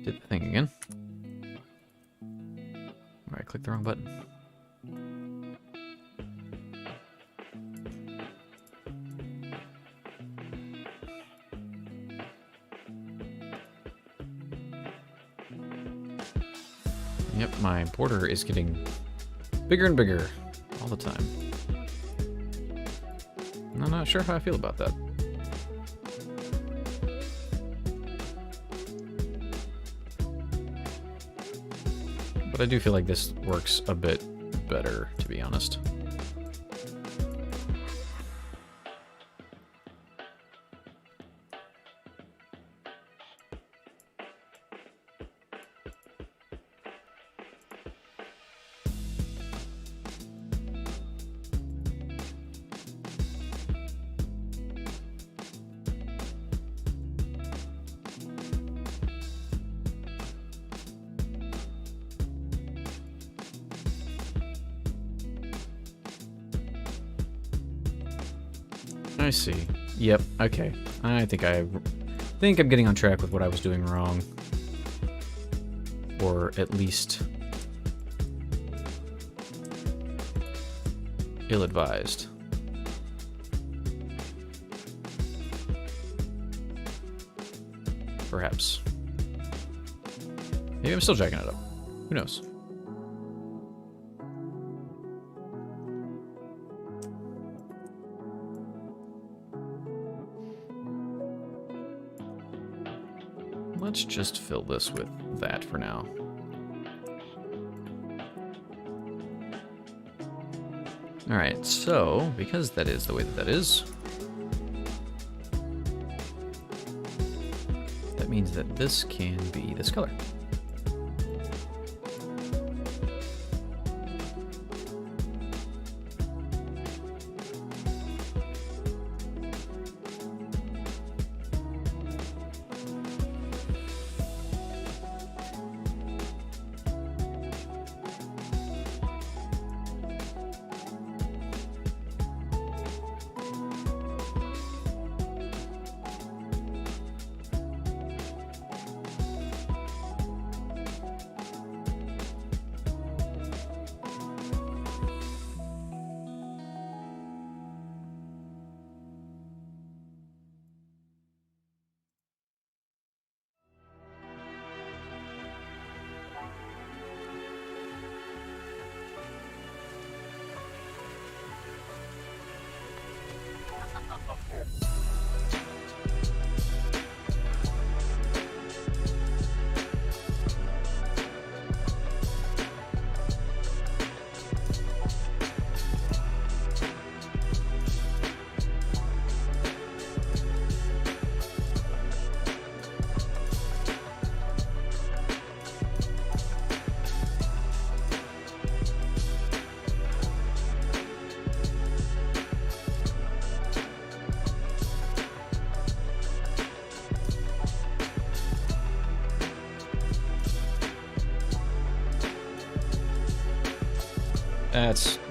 Did the thing again. Alright, click the wrong button. Yep, my border is getting bigger and bigger all the time. I'm not sure how I feel about that. But I do feel like this works a bit better, to be honest. I see. Yep, okay. I think I'm getting on track with what I was doing wrong. Or at least ill-advised. Perhaps. Maybe I'm still jacking it up. Who knows? Let's just fill this with that for now. Alright, so, because that is the way that is, that means that this can be this color.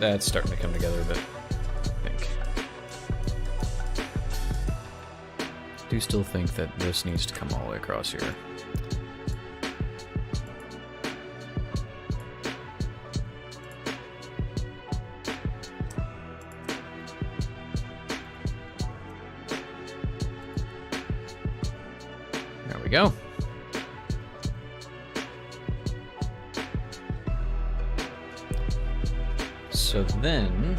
That's starting to come together a bit, I think. Do still think that this needs to come all the way across here. There we go. So then,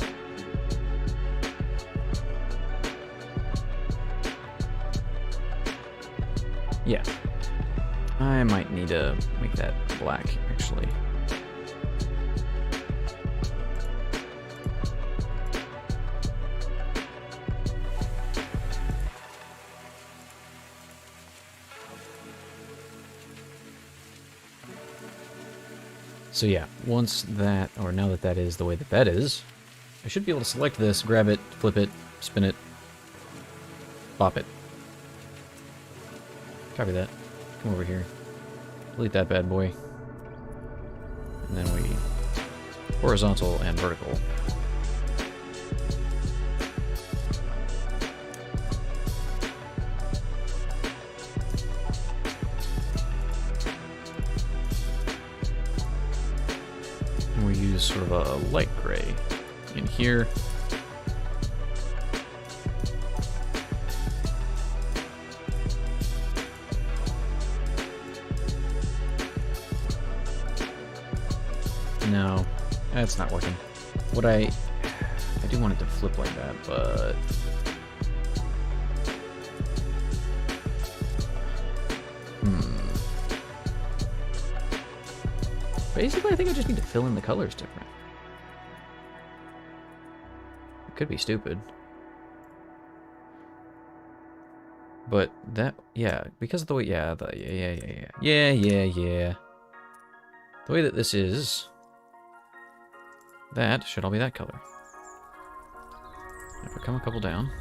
yeah, I might need to make that black, actually. So yeah, once that, or now that that is the way that that is, I should be able to select this, grab it, flip it, spin it, pop it. Copy that. Come over here. Delete that bad boy. And then we horizontal and vertical. And we use sort of a light gray in here. No, that's not working. What I do want it to flip like that, but basically, I think I just need to fill in the colors different. It could be stupid. But that, yeah, because of the way, yeah. The way that this is, that should all be that color. If I come a couple down.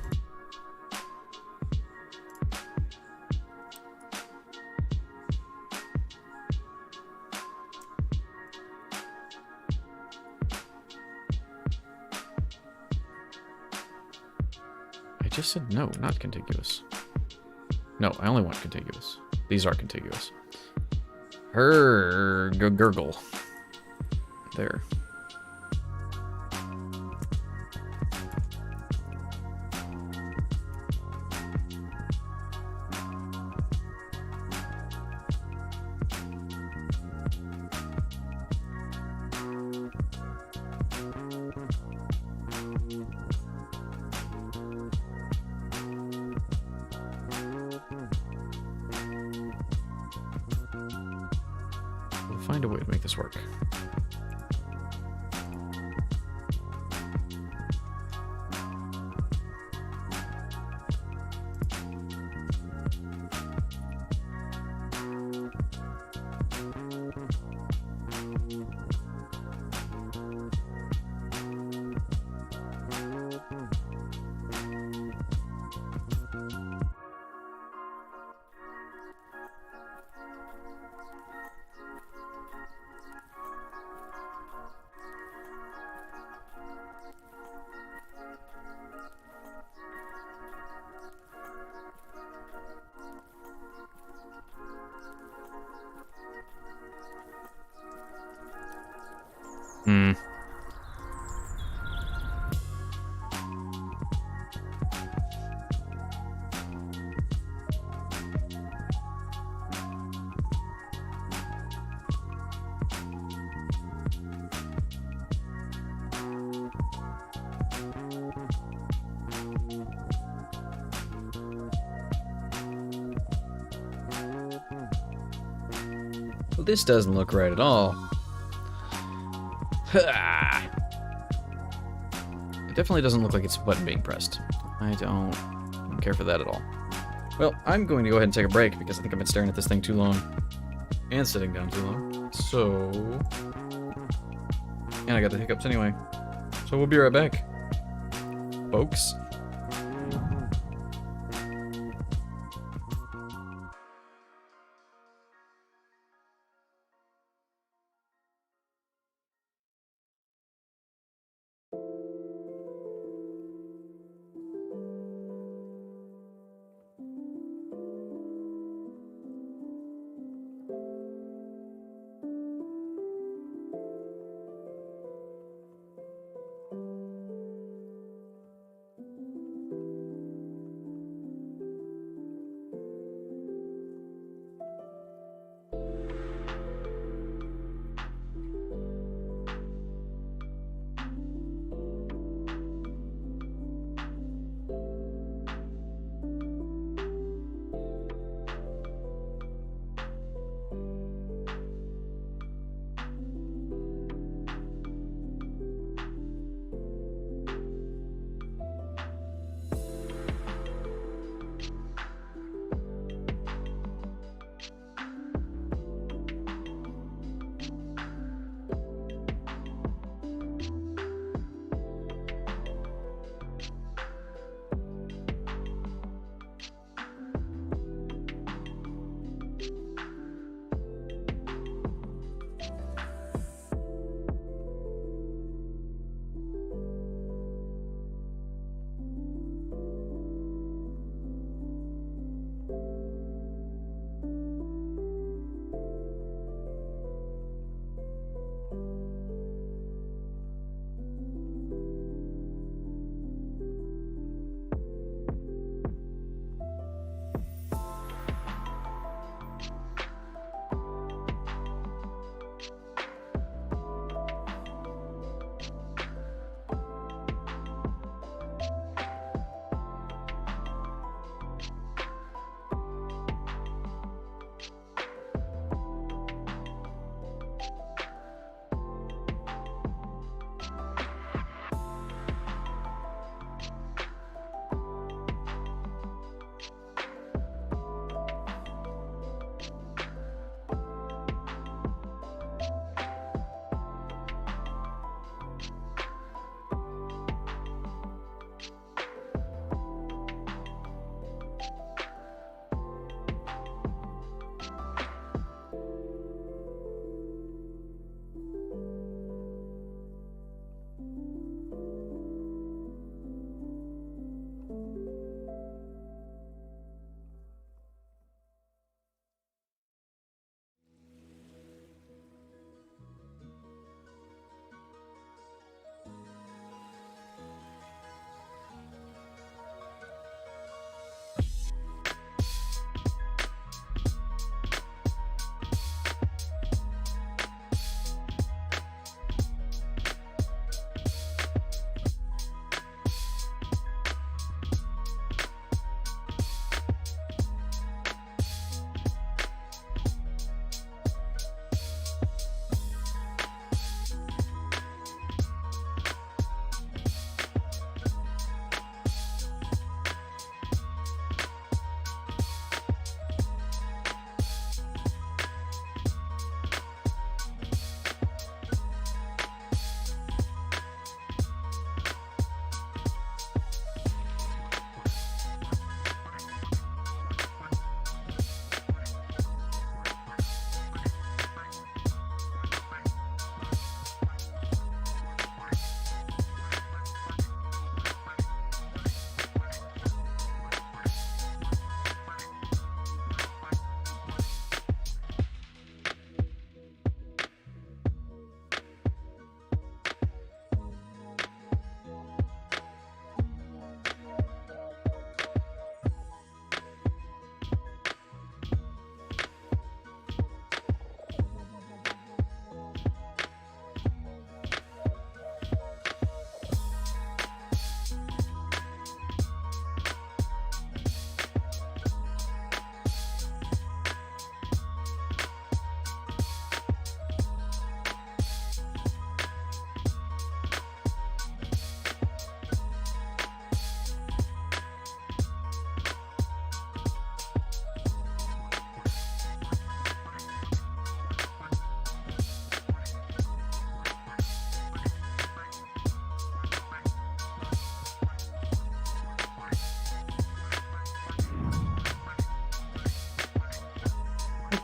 I just said no, not contiguous. No, I only want contiguous. These are contiguous. Gurgle. There. We'll find a way to make this work. Hmm. Well, this doesn't look right at all. It definitely doesn't look like it's a button being pressed. I don't care for that at all. Well, I'm going to go ahead and take a break because I think I've been staring at this thing too long. And sitting down too long. So... And I got the hiccups anyway. So we'll be right back, folks.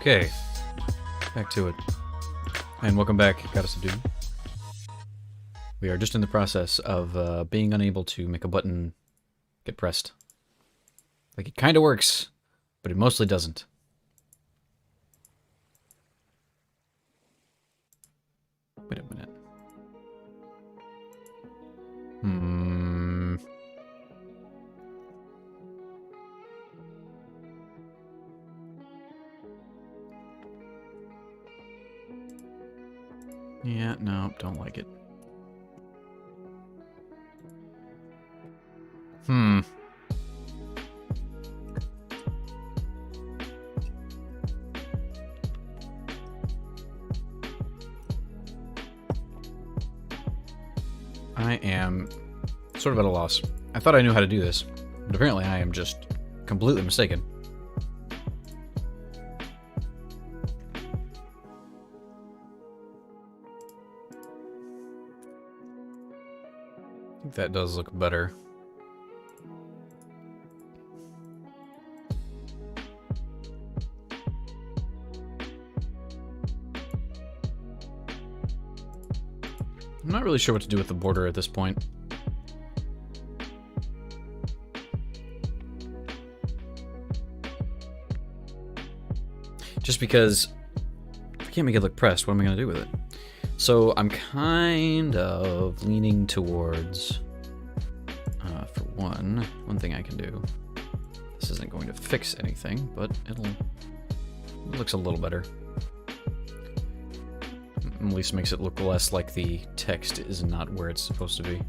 Okay, back to it. And welcome back, Goddess of Doom. We are just in the process of being unable to make a button get pressed. Like, it kind of works, but it mostly doesn't. Wait a minute. Yeah, no, don't like it. I am sort of at a loss. I thought I knew how to do this, but apparently I am just completely mistaken. I think that does look better. I'm not really sure what to do with the border at this point. Just because if I can't make it look pressed, what am I going to do with it? So I'm kind of leaning towards, for one thing I can do. This isn't going to fix anything, but it looks a little better. At least makes it look less like the text is not where it's supposed to be.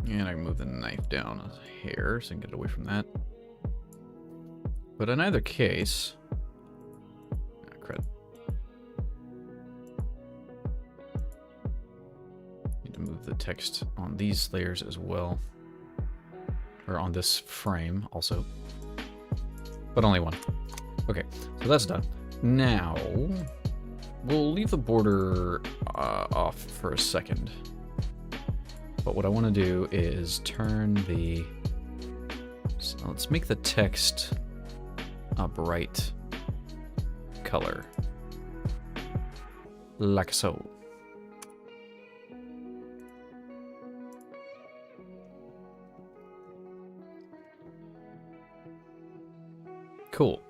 And I can move the knife down a hair so I can get away from that. But in either case... crud. Need to move the text on these layers as well. Or on this frame also. But only one. Okay, so that's done. Now, we'll leave the border off for a second. But what I want to do is turn the... So let's make the text a bright color. Like so. Cool.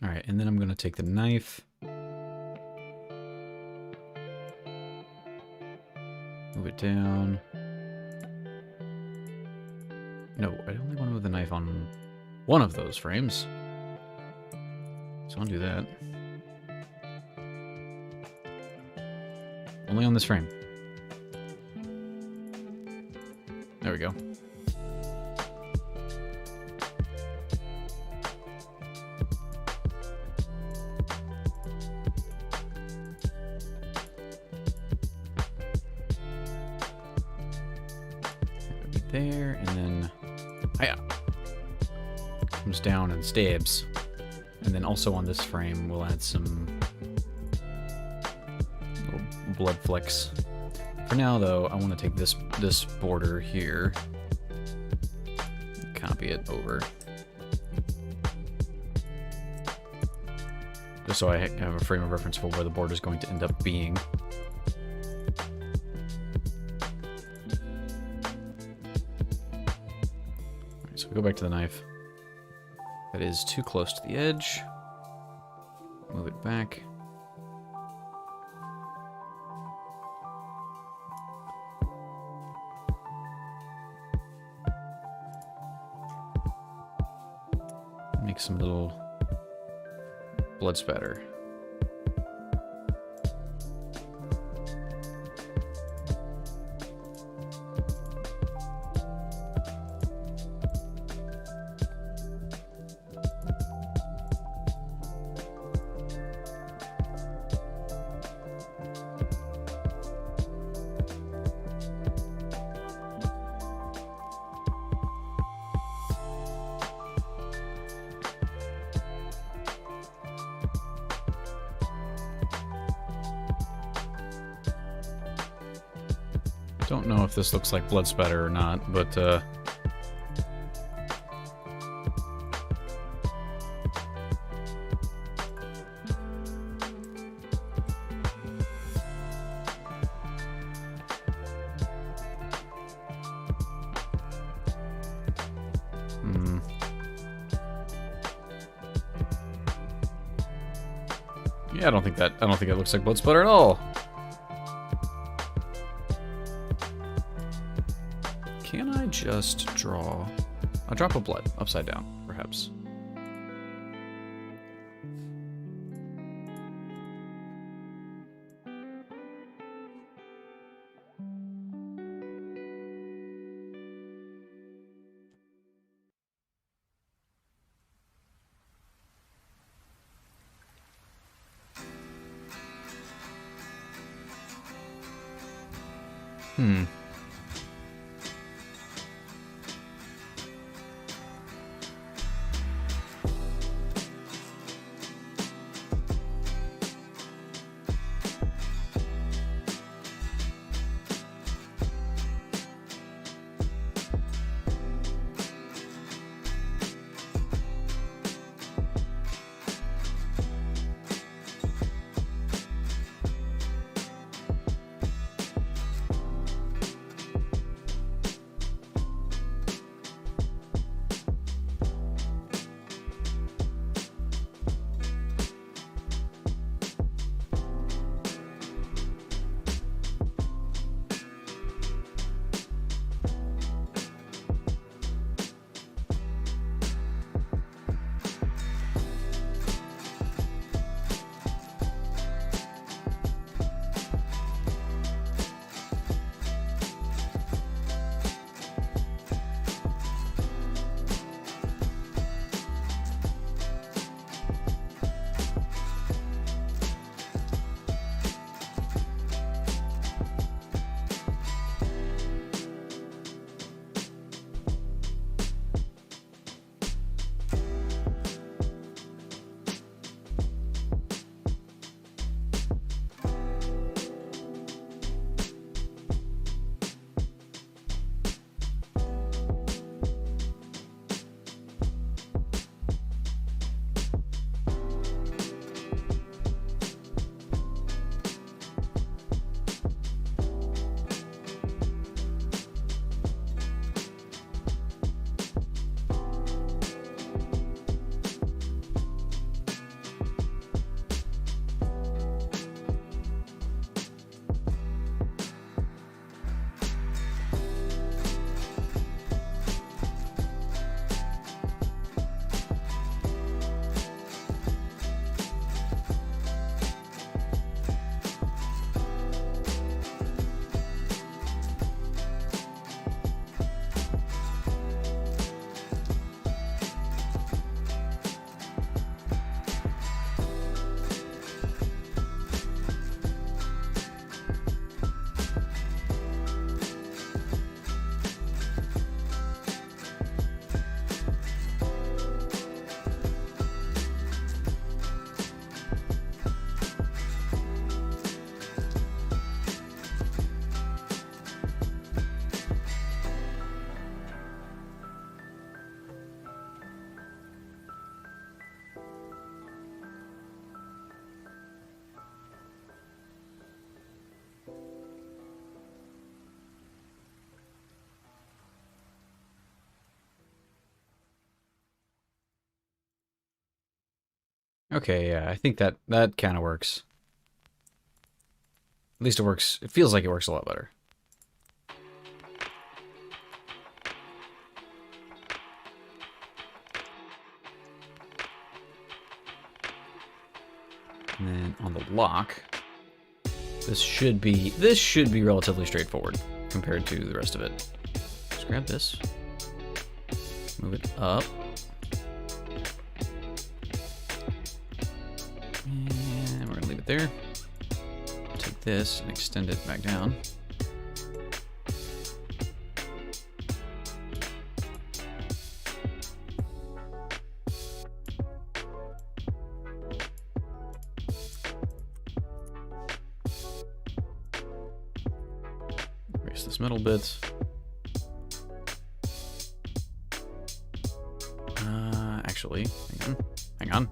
Alright, and then I'm going to take the knife. Move it down. No, I only want to move the knife on one of those frames. So I'll do that. Only on this frame. There we go. There, and then hiya, comes down and stabs. And then also on this frame we'll add some little blood flecks. For now though, I want to take this border here, copy it over, just so I have a frame of reference for where the border is going to end up being. So we go back to the knife. That is too close to the edge. Move it back. Make some little blood spatter. Don't know if this looks like blood spatter or not, but yeah, I don't think it looks like blood splatter at all. Can I just draw a drop of blood upside down, perhaps? Okay, yeah, I think that kind of works. At least it works. It feels like it works a lot better. And then on the lock, this should be relatively straightforward compared to the rest of it. Just grab this, move it up, and we're gonna leave it there. Take this and extend it back down. this middle bit. Actually, hang on.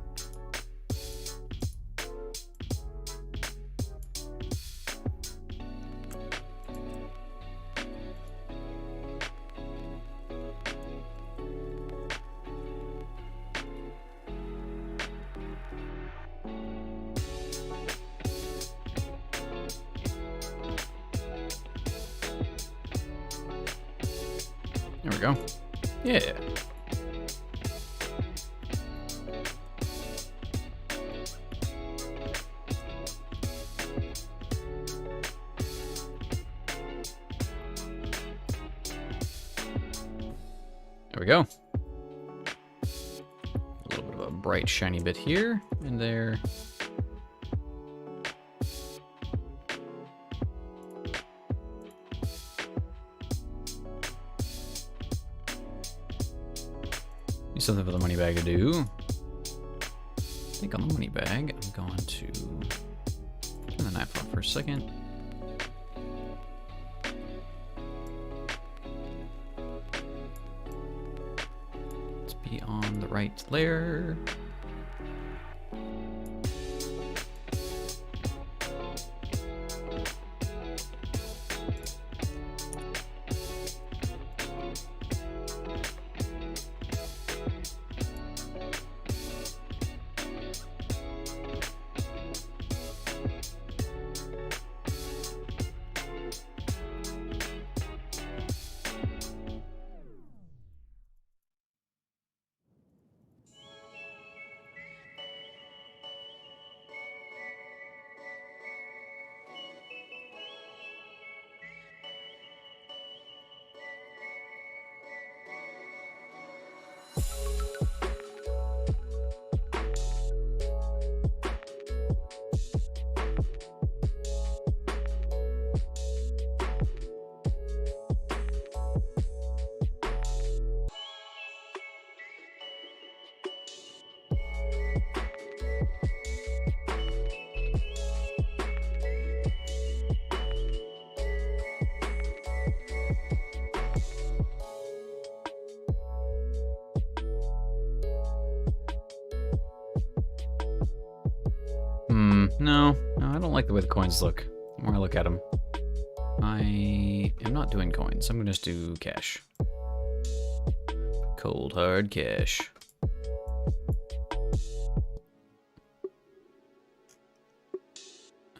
There we go. Yeah. There we go. A little bit of a bright, shiny bit here and there. Need something for the money bag to do. I think on the money bag, I'm going to turn the knife off for a second. Let's be on the right layer. No, I don't like the way the coins look. The more I look at them, I am not doing coins. I'm gonna just do cash. Cold hard cash.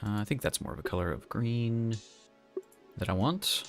I think that's more of a color of green that I want.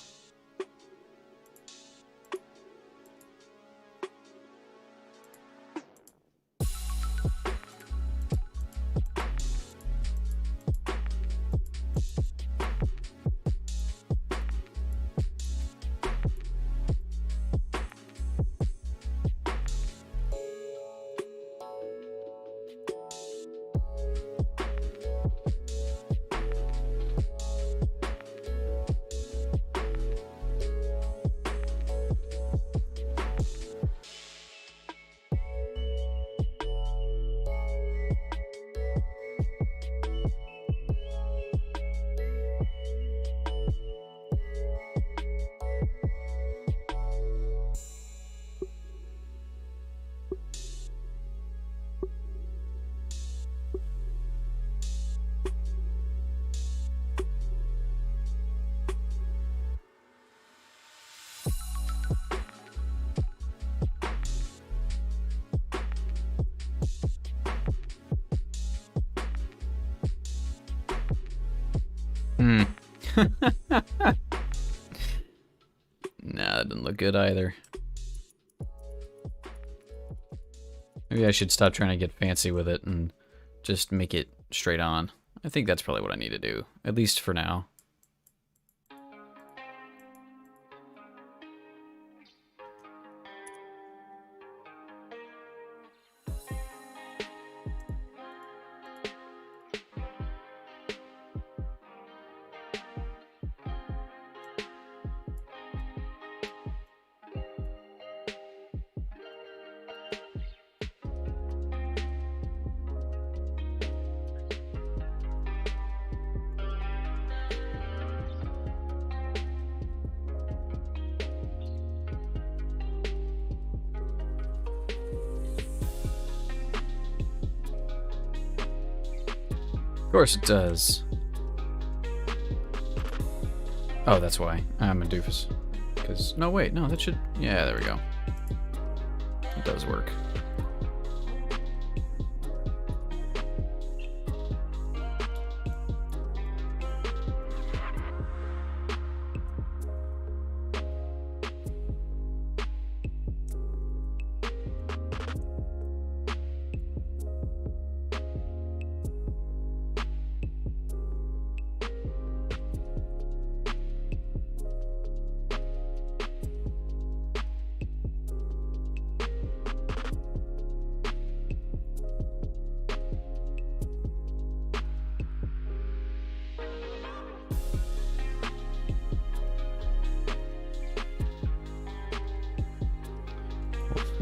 Nah, that doesn't look good either. Maybe I should stop trying to get fancy with it and just make it straight on. I think that's probably what I need to do, at least for now. course it does. Oh, that's why. I'm a doofus. Because, no, wait, no, that should... Yeah, there we go. It does work.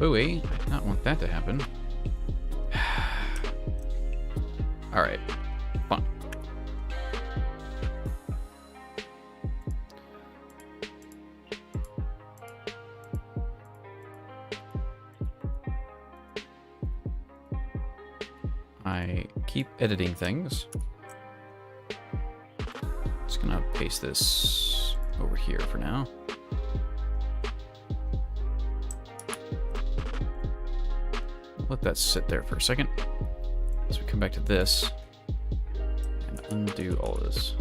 Ooey, I did not want that to happen. Alright, fine. I keep editing things. Just gonna paste this over here for now. Let that sit there for a second. As we come back to this and undo all of this.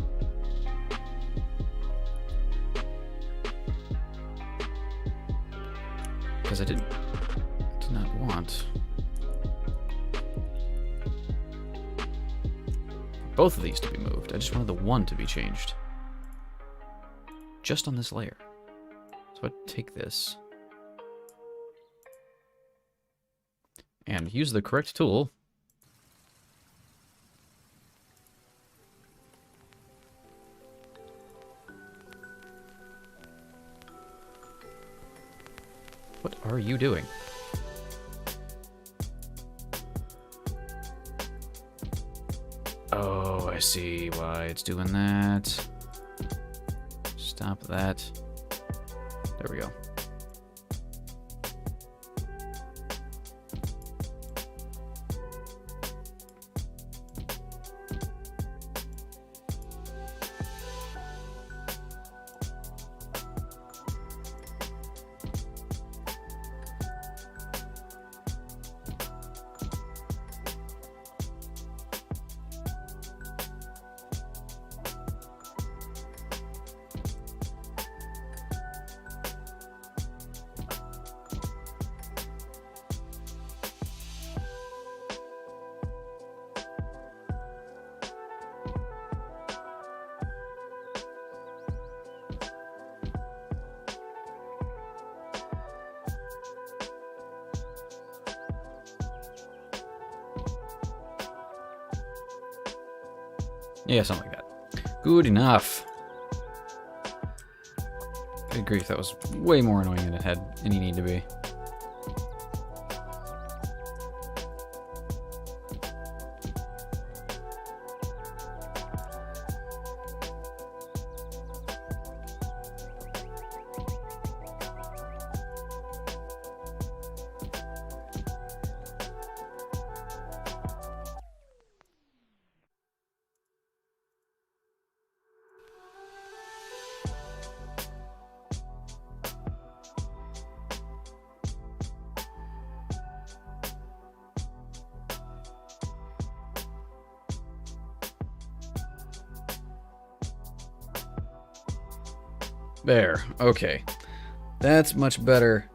Because I did not want both of these to be moved. I just wanted the one to be changed. Just on this layer. So I'd take this and use the correct tool. What are you doing? Oh, I see why it's doing that. Stop that. There we go. Yeah, something like that. Good enough. Good grief, that was way more annoying than it had any need to be. There, okay. That's much better.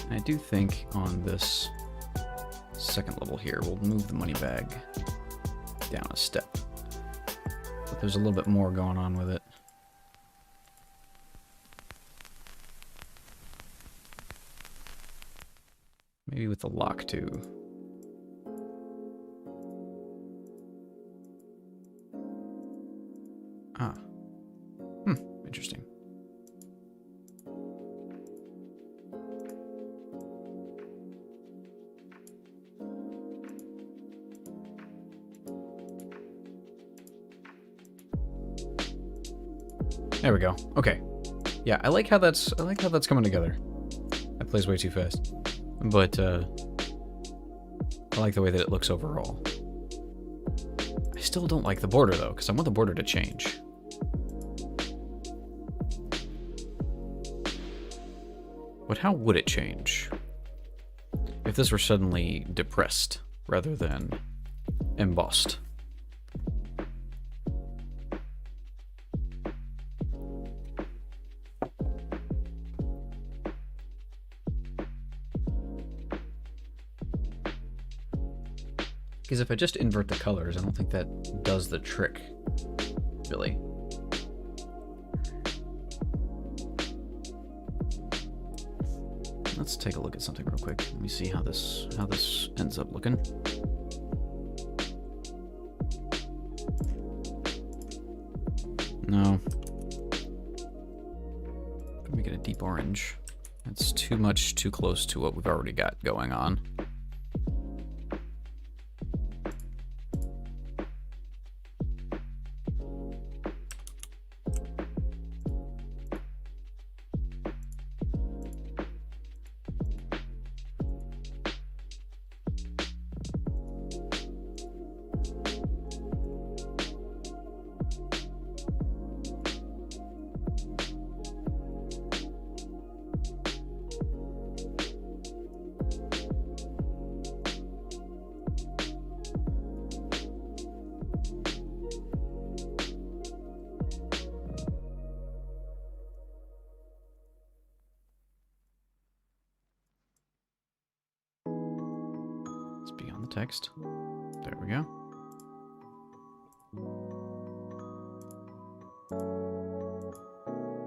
I do think on this second level here, we'll move the money bag down a step. But there's a little bit more going on with it. Maybe with the lock too. Ah. Interesting. There we go. Okay. Yeah, I like how that's coming together. That plays way too fast. But I like the way that it looks overall. I still don't like the border though, because I want the border to change. But how would it change if this were suddenly depressed rather than embossed? Because if I just invert the colors, I don't think that does the trick, really. Let's take a look at something real quick. Let me see how this ends up looking. No. Make it a deep orange. That's too much, too close to what we've already got going on. Text. There we go.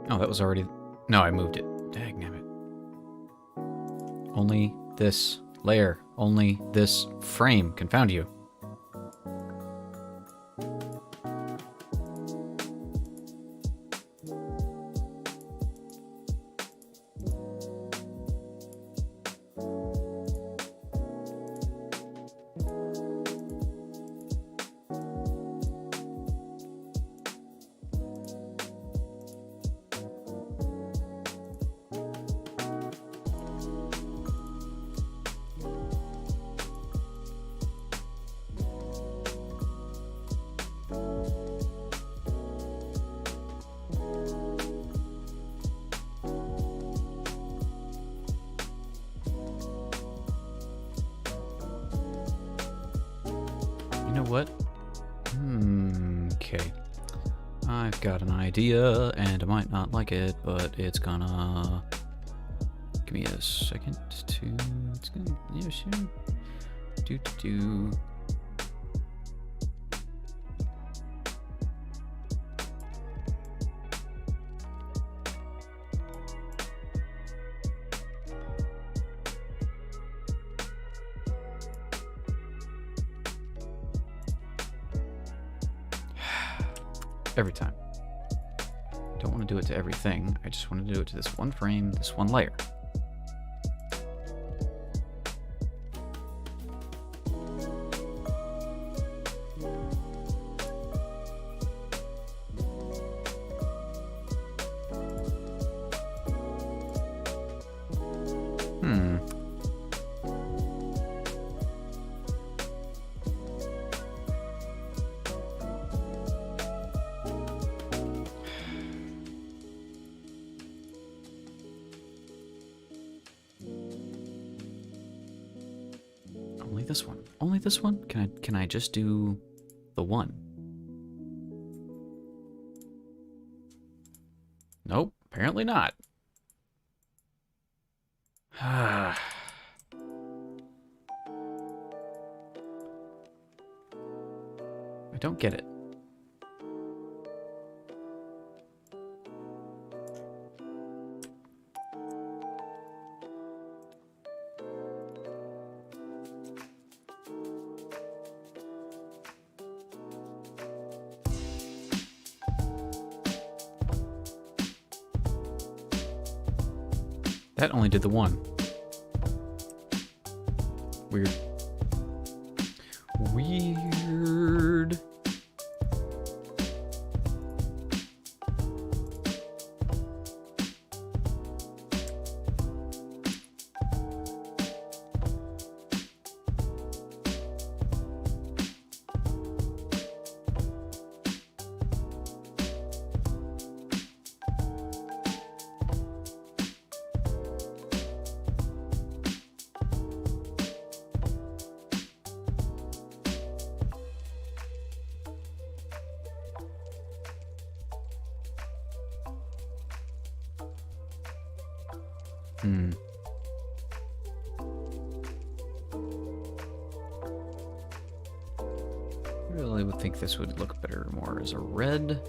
Oh, that was already... No, I moved it. Dagnabbit. Only this layer. Only this frame. Confound you. You know what? Okay. I've got an idea, and I might not like it, but it's gonna... Give me a second to... It's gonna... Yeah, sure. Do. Every time. Don't want to do it to everything. I just want to do it to this one frame, this one layer. Only this one. Only this one? Can I just do the one? Nope, apparently not. I don't get it. That only did the one. Weird. Weird. Hmm. I really would think this would look better more as a red.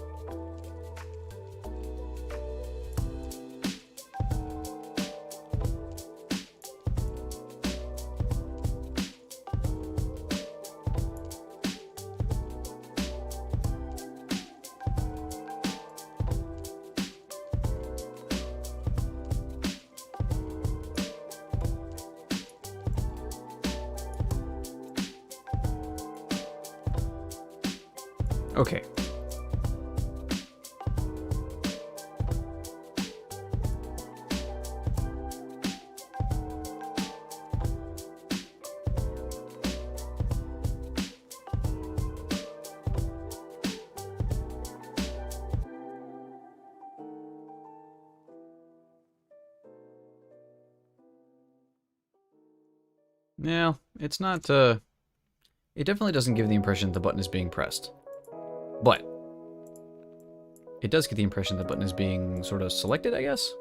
Okay. Yeah, it's not, it definitely doesn't give the impression the button is being pressed. But it does get the impression the button is being sort of selected, I guess?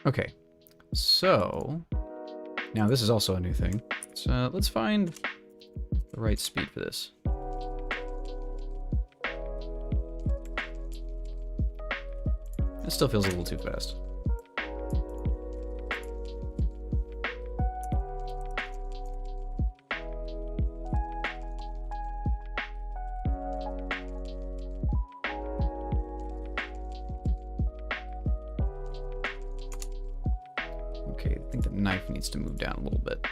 Okay, so now this is also a new thing. So let's find the right speed for this. It still feels a little too fast. Okay, I think the knife needs to move down a little bit.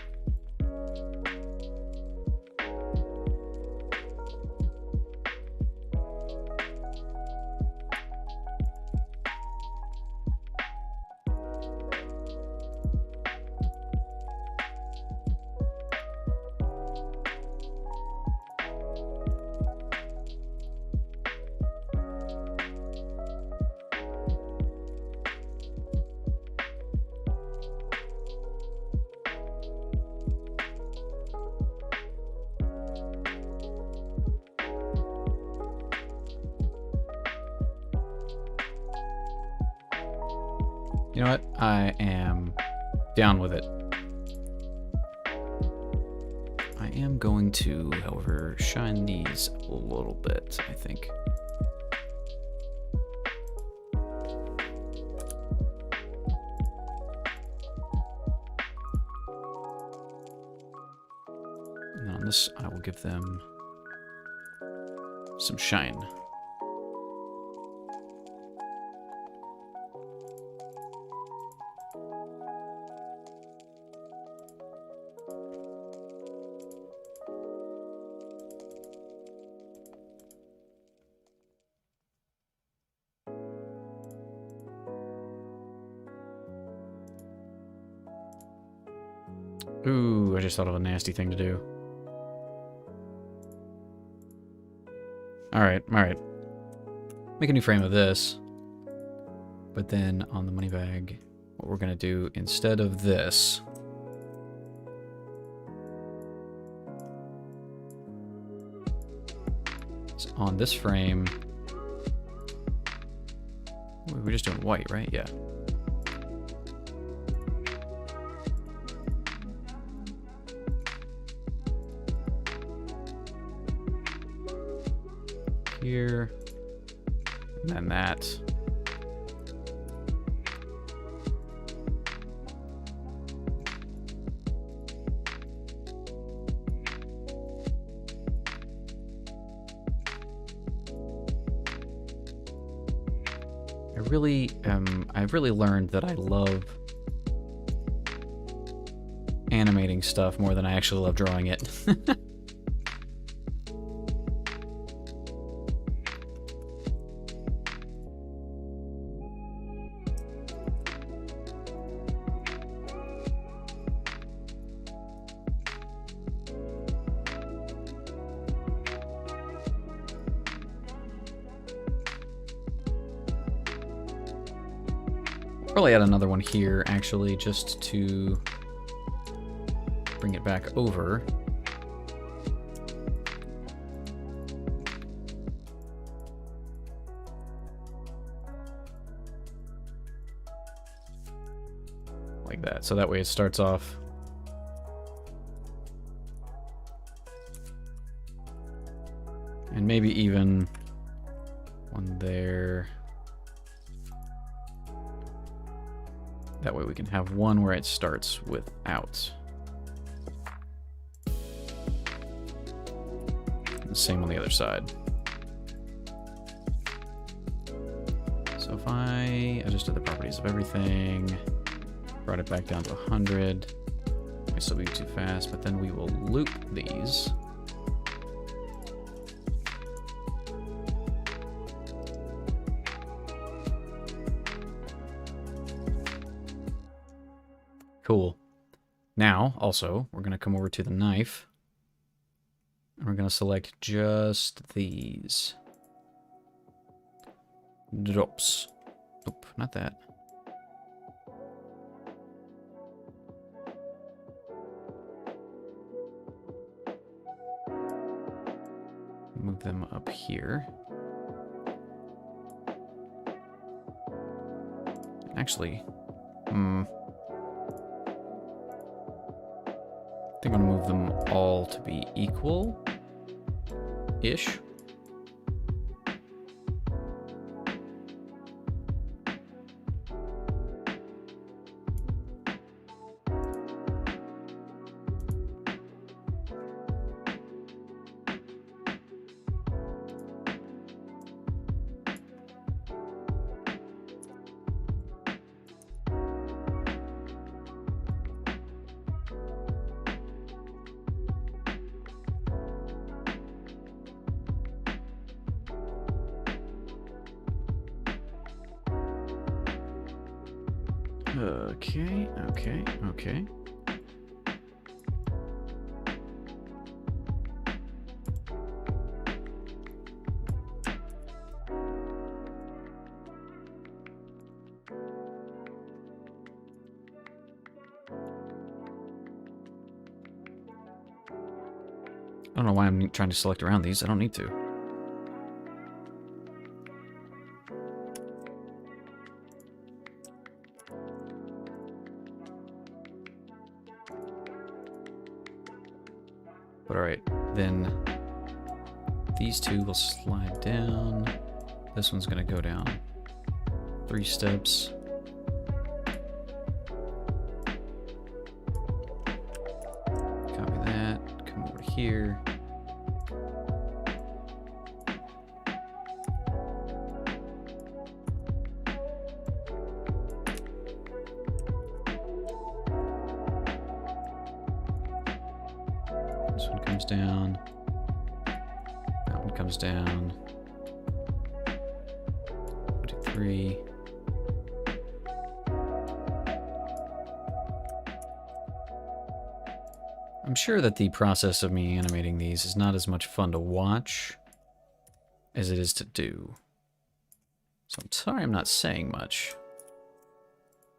You know what? I am down with it. I am going to, however, shine these a little bit, I think. And on this, I will give them some shine. Ooh, I just thought of a nasty thing to do. Alright, alright. Make a new frame of this. But then on the money bag, what we're going to do instead of this is on this frame. We're just doing white, right? Yeah. Here, and then that. I've really learned that I love animating stuff more than I actually love drawing it. probably add another one here, actually, just to bring it back over. Like that. So that way it starts off and maybe even one there. That way we can have one where it starts without. And the same on the other side. So if I adjusted the properties of everything, brought it back down to 100, might still be too fast, but then we will loop these. Cool. Now, also, we're going to come over to the knife, and we're going to select just these. Drops. Nope, not that. Move them up here. Actually, I think I'm gonna move them all to be equal-ish. Okay. I don't know why I'm trying to select around these. I don't need to. But alright, then these two will slide down. This one's going to go down 3 steps. Copy that, come over here. This one comes down. That one comes down. 1, 2, 3. I'm sure that the process of me animating these is not as much fun to watch as it is to do. So I'm sorry I'm not saying much.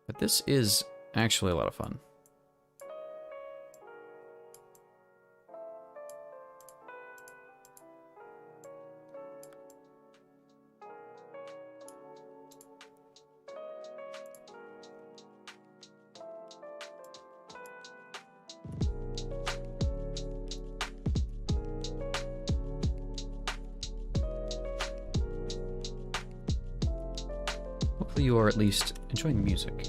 But this is actually a lot of fun. Hopefully you are at least enjoying the music.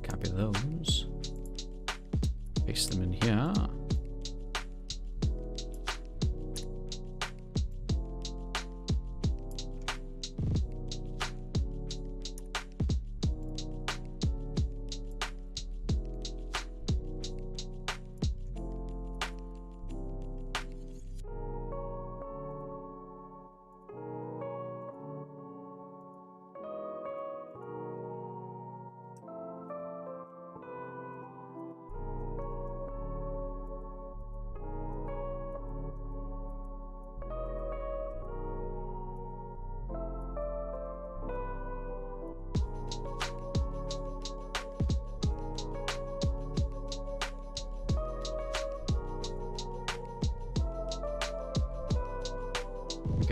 Copy those. Paste them in here.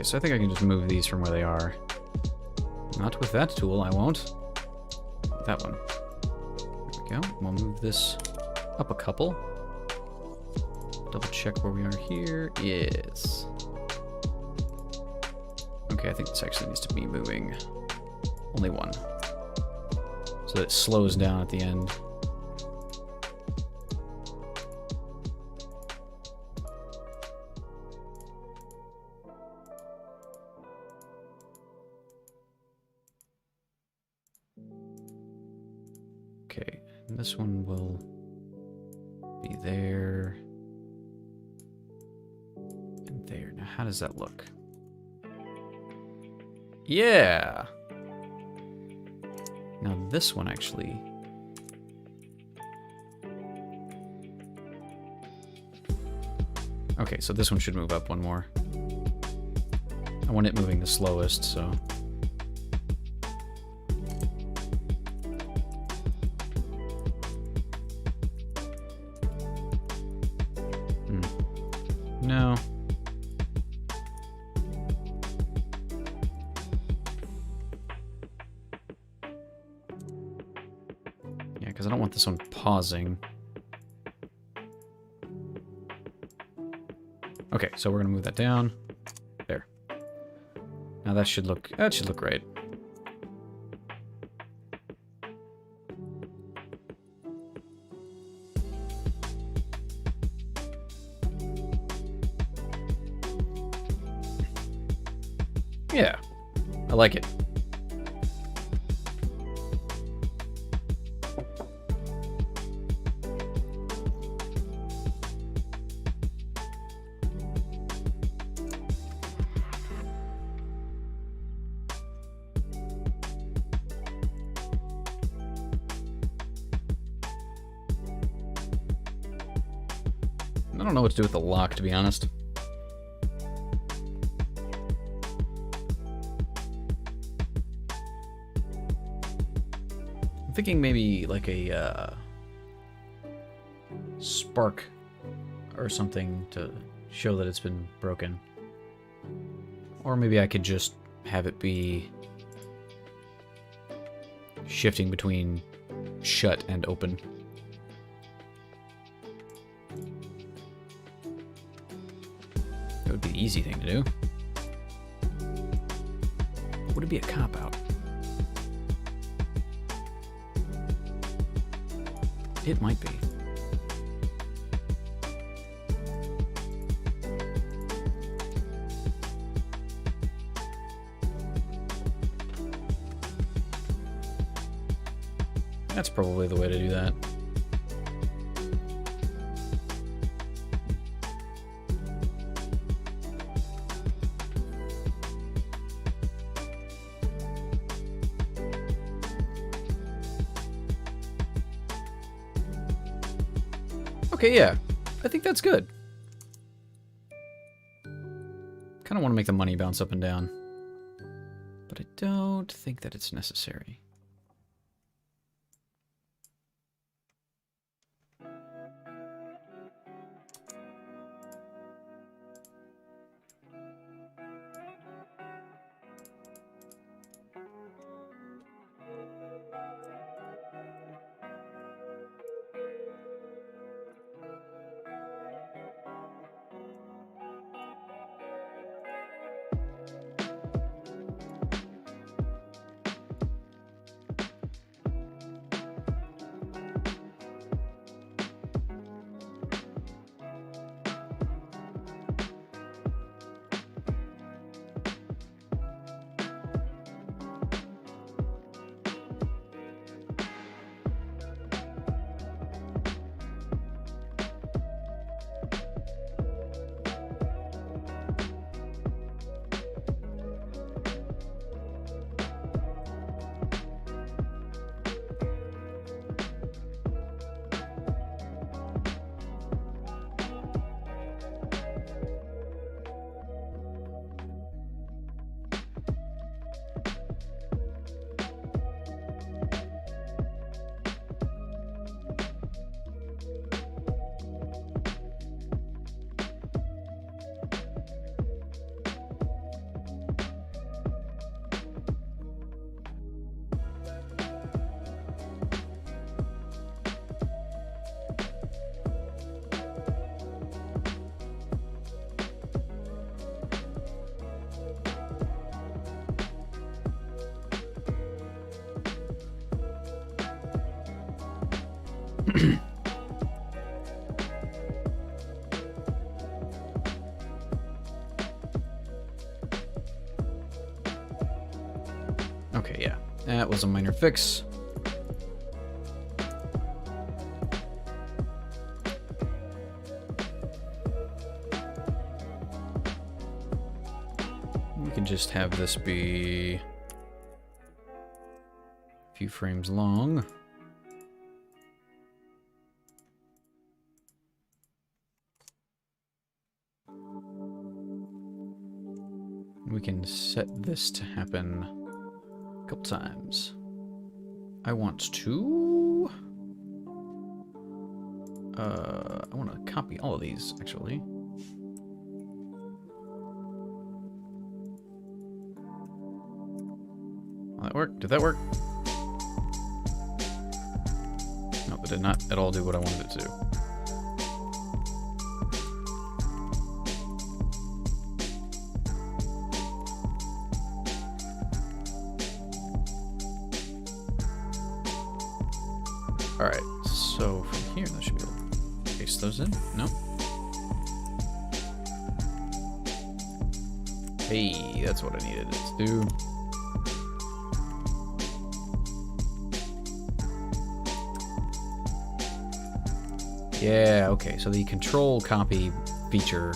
Okay, so I think I can just move these from where they are. Not with that tool, I won't. With that one. There we go. We'll move this up a couple. Double check where we are here. Yes. Okay, I think this actually needs to be moving only one. So that it slows down at the end. Okay, and this one will be there. And there. Now, how does that look? Yeah! Now, this one actually... Okay, so this one should move up one more. I want it moving the slowest, so... No. Yeah, because I don't want this one pausing. Okay, so we're gonna move that down. There. Now that should look right. Yeah, I like it. I don't know what to do with the lock, to be honest. I'm thinking maybe like a spark or something to show that it's been broken. Or maybe I could just have it be shifting between shut and open. That would be the easy thing to do. Would it be a cop-out? It might be. That's probably the way to do that. Okay, yeah. I think that's good. Kind of want to make the money bounce up and down. But I don't think that it's necessary. Okay, yeah. That was a minor fix. We can just have this be a few frames long. We can set this to happen a couple times. I want to... I want to copy all of these, actually. Will that work? Did that work? No, that did not at all do what I wanted it to do. Alright, so from here, that should be able to paste those in. No. Hey, that's what I needed it to do. Yeah, okay, so the control copy feature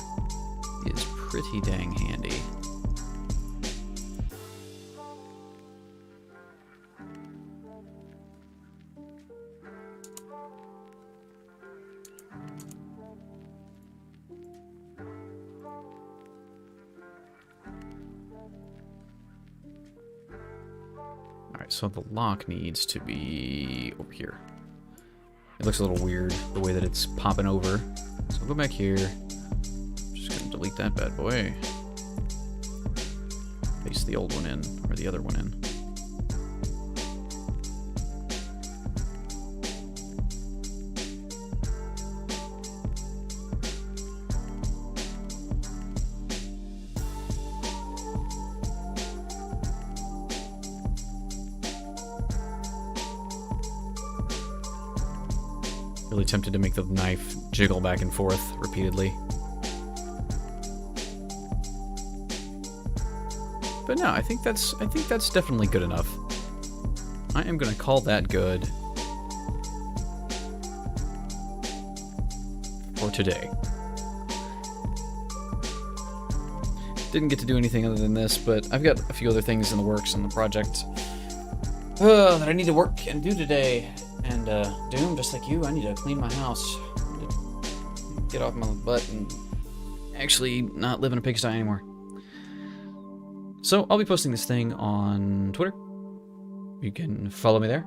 is pretty dang handy. Alright, so the lock needs to be over here. It looks a little weird, the way that it's popping over. So I'll go back here. Just gonna delete that bad boy. Paste the old one in, or the other one in. Really tempted to make the knife jiggle back and forth repeatedly. But no, I think that's definitely good enough. I am gonna call that good for today. Didn't get to do anything other than this, but I've got a few other things in the works on the project that I need to work and do today. And Doom, just like you, I need to clean my house. I need to get off my butt and actually not live in a pigsty anymore. So I'll be posting this thing on Twitter. You can follow me there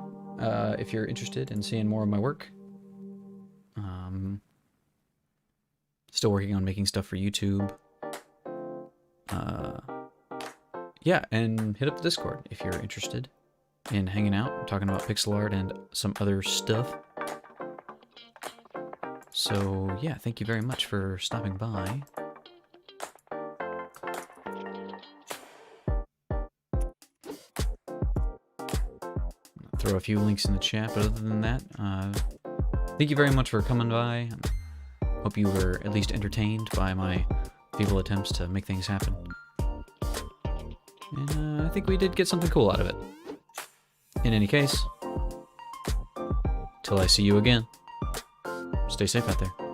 if you're interested in seeing more of my work. Still working on making stuff for YouTube. Yeah, and hit up the Discord if you're interested in hanging out, talking about pixel art and some other stuff. So yeah, thank you very much for stopping by. Throw a few links in the chat, but other than that, thank you very much for coming by. Hope you were at least entertained by my feeble attempts to make things happen. And I think we did get something cool out of it. In any case, till I see you again, stay safe out there.